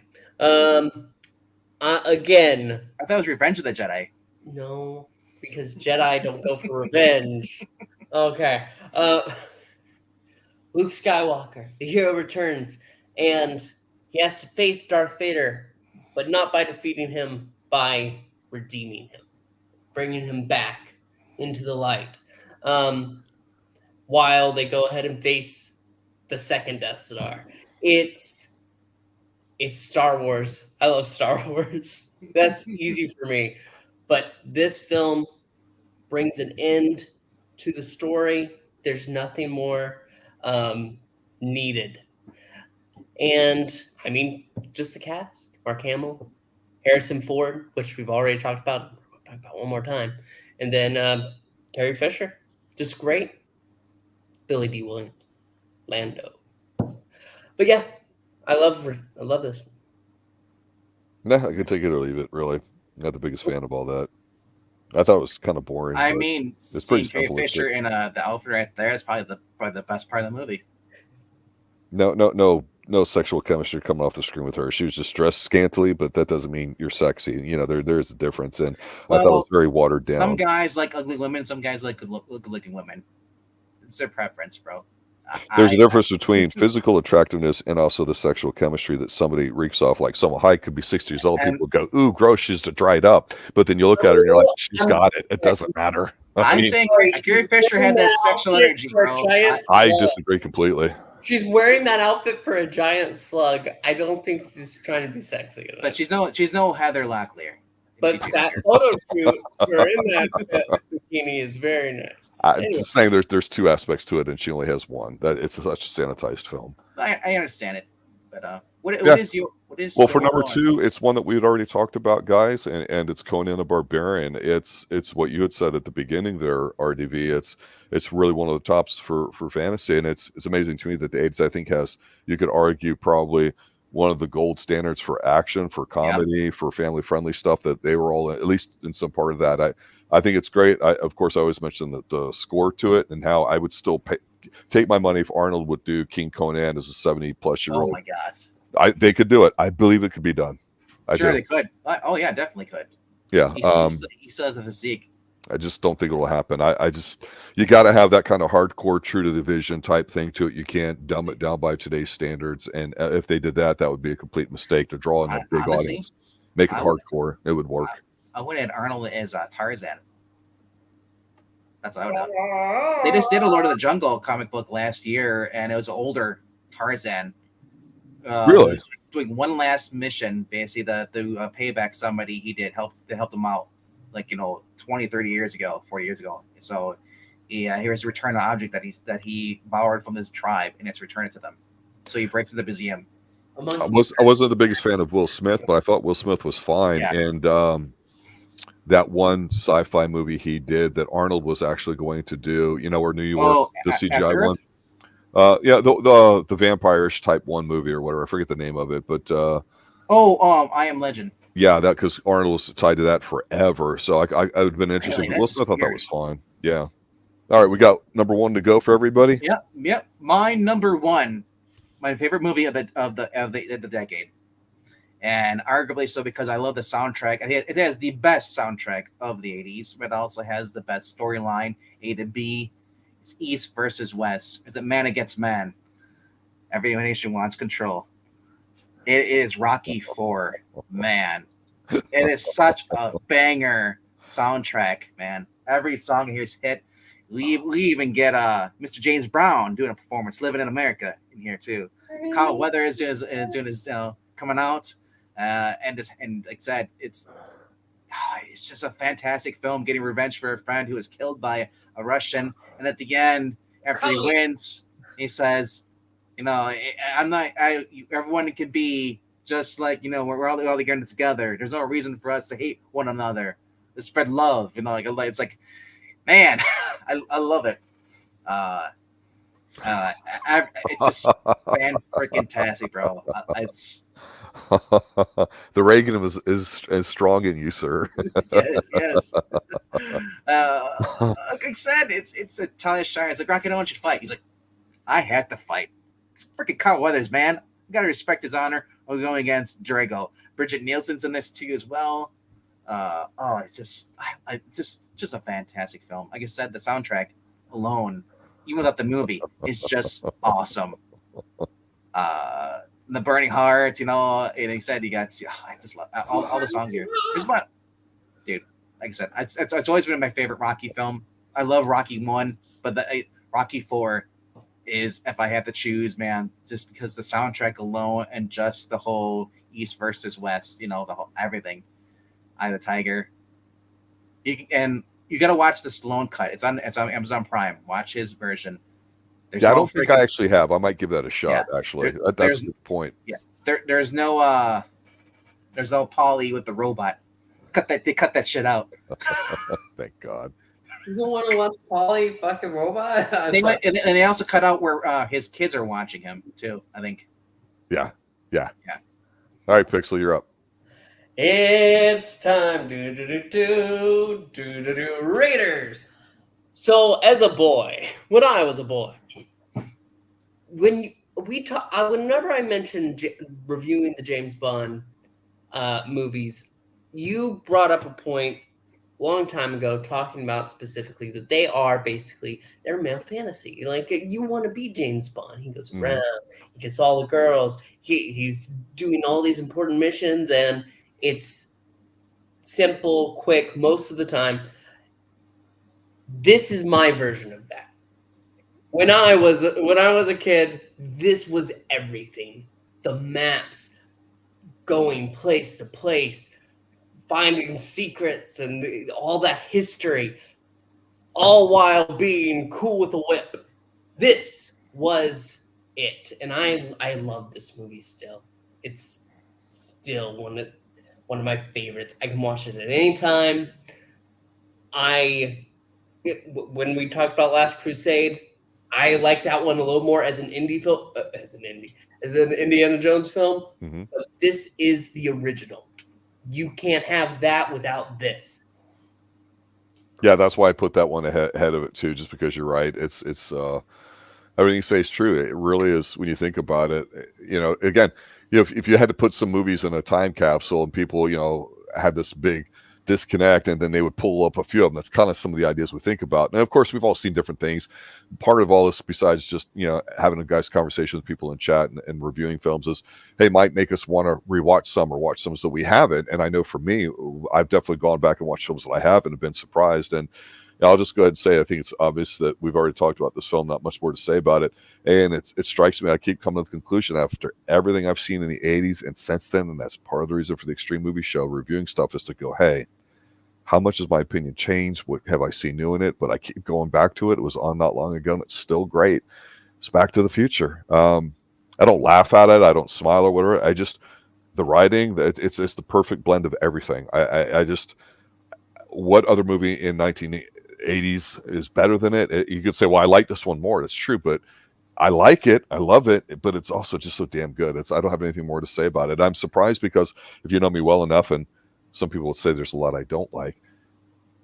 Again, I thought it was Revenge of the Jedi. No, because Jedi don't go for revenge. Okay. Luke Skywalker, the hero, returns, and he has to face Darth Vader, but not by defeating him, by redeeming him, bringing him back into the light. While they go ahead and face the second Death Star. It's Star Wars. I love Star Wars. That's easy for me. But this film brings an end to the story. There's nothing more needed. And, I mean, just the cast. Mark Hamill, Harrison Ford, which we've already talked about. We'll talk about one more time. And then Carrie Fisher. Just great. Billy D. Williams. Lando. But, yeah, I love this. Nah, I could take it or leave it, really. Not the biggest fan of all that. I thought it was kind of boring. I mean, it's pretty seeing Carrie Fisher in the outfit right there is probably the best part of the movie. No sexual chemistry coming off the screen with her. She was just dressed scantily, but that doesn't mean you're sexy. You know, there's a difference, and I thought it was very watered down. Some guys like ugly women. Some guys like good-looking women. It's their preference, bro. There's a difference between physical attractiveness and also the sexual chemistry that somebody reeks off. Like someone high could be 60 years old. People go, ooh, gross, she's dried up. But then you look at her and you're like, she's got it. It doesn't matter. I'm saying Carrie Fisher had that sexual energy, bro. I disagree completely. She's wearing that outfit for a giant slug. I don't think she's trying to be sexy enough. But she's no Heather Locklear. But that photo shoot, her in that bikini is very nice. It's just saying there's two aspects to it, and she only has one. That it's such a sanitized film. I understand it, but what is your for number 2? It's one that we had already talked about, guys, and it's Conan the Barbarian. It's what you had said at the beginning there, RDV. It's really one of the tops for fantasy, and it's amazing to me that the 80s, I think, has, you could argue, probably one of the gold standards for action, for comedy, for family-friendly stuff, that they were all, at least in some part of that. I think it's great. Of course, I always mention the score to it, and how I would still take my money if Arnold would do King Conan as a 70-plus-year-old. Oh, my God. They could do it. I believe it could be done. They could. Oh, yeah, definitely could. Yeah. He still has a physique. I just don't think it will happen. You got to have that kind of hardcore, true to the vision type thing to it. You can't dumb it down by today's standards. And if they did that, that would be a complete mistake to draw in a big audience. Make it hardcore. It would work. I would add Arnold as Tarzan. That's what I would have. They just did a Lord of the Jungle comic book last year, and it was older Tarzan. Really? Doing one last mission, basically, to pay back somebody he did help him out. 20, 30 years ago, 40 years ago. So he was to return an object that he borrowed from his tribe, and it's returned it to them. So he breaks into the museum. I wasn't the biggest fan of Will Smith, but I thought Will Smith was fine. Yeah. And that one sci-fi movie he did that Arnold was actually going to do, where New York, the CGI one. The vampire-ish type one movie or whatever. I forget the name of it, but I Am Legend. Yeah, that because Arnold was tied to that forever. So I would have been interesting. Really, I thought that was fine. Yeah. All right, we got number 1 to go for everybody. Yep. My number 1, my favorite movie of the decade, and arguably so because I love the soundtrack. It has the best soundtrack of the 80s, but it also has the best storyline. A to B, it's East versus West. It's a man against man. Every nation wants control. It is Rocky IV, man. It is such a banger soundtrack, man. Every song here is hit. We even get Mr. James Brown doing a performance, "Living in America" in here too. Kyle Weather is doing his coming out, and like I said, it's just a fantastic film, getting revenge for a friend who was killed by a Russian, and at the end, after he wins, he says, I'm not. Everyone can be just like we're all together together. There's no reason for us to hate one another. Let's spread love. It's like, man, I love it. It's just fan freaking tastic, bro. It's the Reagan is strong in you, sir. yes. Like I said, it's a Talia Shire. It's like, Rocky, I don't want you to fight. He's like, I had to fight. It's freaking Kyle Weathers, man. You gotta respect his honor. We're going against Drago. Bridget Nielsen's in this too as well. It's just a fantastic film. Like I said, the soundtrack alone, even without the movie, is just awesome. The Burning Heart, and like I said, you got. I just love all the songs here. Here's my dude. Like I said, it's always been my favorite Rocky film. I love Rocky 1, but Rocky 4 is, if I had to choose, man, just because the soundtrack alone and just the whole East versus West, the whole everything. Eye of the Tiger. You got to watch the Stallone cut. It's on Amazon Prime. Watch his version. I don't think I actually have. I might give that a shot. Yeah, actually, that's the point. Yeah, there's no Paulie with the robot. They cut that shit out. Thank God. You don't want to watch Paulie fucking robot. And they also cut out where his kids are watching him too, I think. Yeah. All right, Pixel, you're up. It's time. Raiders. So, as a boy, when I was a boy, whenever I mentioned reviewing the James Bond movies, you brought up a point a long time ago talking about specifically that they're male fantasy. Like, you want to be James Bond. He goes around, he gets all the girls, he's doing all these important missions, and it's simple, quick, most of the time. This is my version of that. When I was a kid, this was everything. The maps, going place to place, finding secrets and all that history, all while being cool with a whip. This was it, and I love this movie still. It's still one of my favorites. I can watch it at any time. When we talked about Last Crusade, I like that one a little more as an indie film, as an Indiana Jones film. Mm-hmm. But this is the original. You can't have that without this. Yeah, that's why I put that one ahead of it too, just because you're right. It's everything you say is true. It really is when you think about it. Again, if you had to put some movies in a time capsule and people, had this big disconnect, and then they would pull up a few of them. That's kind of some of the ideas we think about. And of course, we've all seen different things. Part of all this, besides just having a nice conversation with people in chat and reviewing films, is might make us want to rewatch some or watch some that we haven't. And I know for me, I've definitely gone back and watched films that I haven't and have been surprised. And I'll just go ahead and say, I think it's obvious that we've already talked about this film. Not much more to say about it. And it strikes me, I keep coming to the conclusion after everything I've seen in the 80s and since then, and that's part of the reason for the Xtreme Movie Show reviewing stuff, is to go, hey, how much has my opinion changed? What have I seen new in it? But I keep going back to it. It was on not long ago, and it's still great. It's Back to the Future. I don't laugh at it. I don't smile or whatever. I just, the writing, it's the perfect blend of everything. I just, what other movie in 1980s is better than it? You could say, well, I like this one more. It's true, but I like it. I love it, but it's also just so damn good. I don't have anything more to say about it. I'm surprised because if you know me well enough, and some people would say there's a lot I don't like,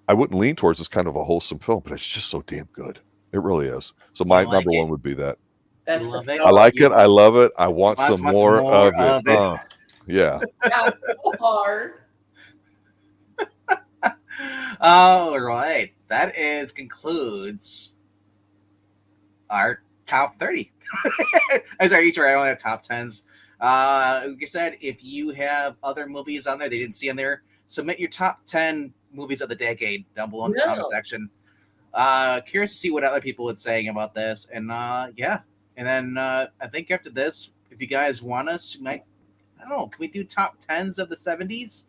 I wouldn't lean towards this kind of a wholesome film, but it's just so damn good. It really is. So my number one would be that. That's I like it. I love it. I want some more of it. Yeah. That's so hard. All right. That concludes our top 30. I'm sorry, I only have top 10s. Like I said, if you have other movies on there they didn't see on there, submit your top 10 movies of the decade down below in the comment section. Curious to see what other people would saying about this, and yeah, and then I think after this, if you guys want us, I don't know, can we do top 10s of the 70s?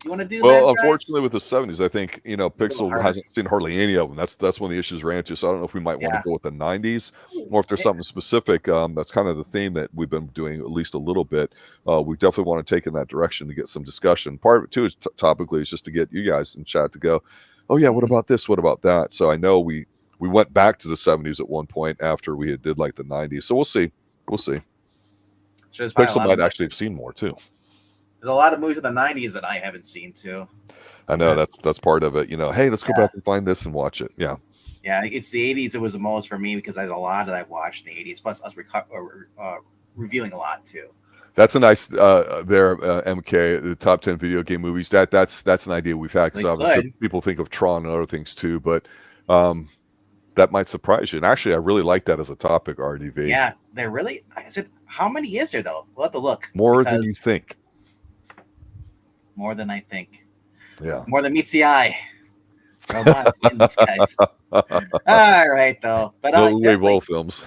You want to do that, Well, guys? unfortunately, with the 70s, I think little Pixel harder. hasn't seen hardly any of them. That's one of the issues ran into. So I don't know if we might want to Yeah. go with the 90s, or if there's something specific. That's kind of the theme that we've been doing at least a little bit. We definitely want to take in that direction to get some discussion. Part of it too is topically is just to get you guys in chat to go, oh yeah, what about this? What about that? So I know we went back to the 70s at one point after we did like the 90s. So we'll see. So there's probably a Pixel lot might of- actually have seen more too. There's a lot of movies of the 90s that I haven't seen too. I know that's part of it. Hey, let's go back and find this and watch it. Yeah. Yeah, it's the 80s. It was the most for me because there's a lot that I watched in the 80s. Plus, us reviewing a lot too. That's a nice MK, the top 10 video game movies. That's an idea we've had because obviously people think of Tron and other things too, but that might surprise you. And actually, I really like that as a topic, RDV. Yeah, they're really. I said, how many is there though? We'll have to look. More than you think. More than I think. Yeah. More than meets the eye. Come on, these guys. All right, though. But Uwe films.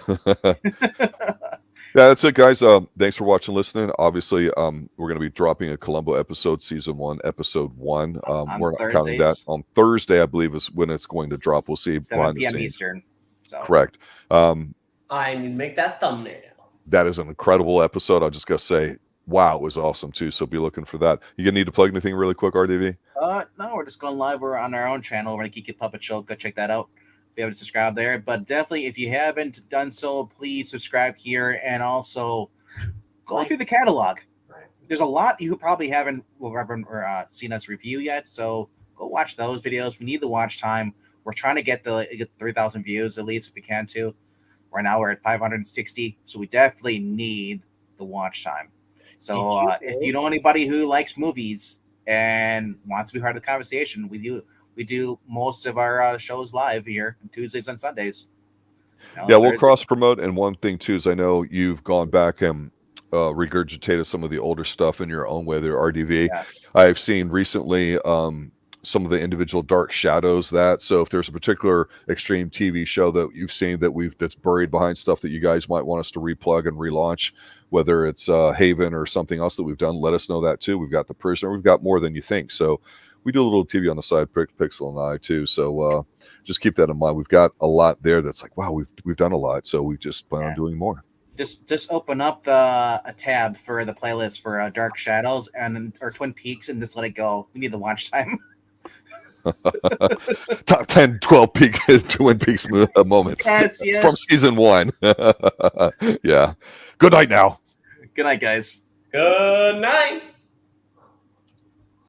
Yeah, that's it, guys. Thanks for watching, listening. Obviously, we're going to be dropping a Columbo episode, season 1, episode 1. We're not counting that on Thursday, I believe, is when it's going to drop. We'll see. 7 p.m. Eastern. So. Correct. I need to make that thumbnail. That is an incredible episode. I'll just go say, wow, it was awesome too. So be looking for that. You gonna need to plug anything really quick, RDV? No, we're just going live. We're on our own channel. We're gonna Geeky Puppet Show. Go check that out. Be able to subscribe there. But definitely, if you haven't done so, please subscribe here and also go through the catalog. Right. There's a lot you probably haven't seen us review yet. So go watch those videos. We need the watch time. We're trying to get 3,000 views at least if we can too. Right now we're at 560, so we definitely need the watch time. So if you know anybody who likes movies and wants to be part of the conversation, we do most of our shows live here on Tuesdays and Sundays. Yeah, we'll cross promote. And one thing too is I know you've gone back and regurgitated some of the older stuff in your own way there, RDV. Yeah. I've seen recently some of the individual Dark Shadows so if there's a particular Xtreme TV show that you've seen that's buried behind stuff that you guys might want us to replug and relaunch, whether it's Haven or something else that we've done, let us know that too. We've got The Prisoner. We've got more than you think. So we do a little TV on the side, Pixel and I too. So just keep that in mind. We've got a lot there that's like, wow, we've done a lot. So we just plan on doing more. Just open up a tab for the playlist for Dark Shadows or Twin Peaks and just let it go. We need the watch time. Top 10, 12 Twin Peaks moments from season 1. Yeah. Good night now. Good night, guys. Good night.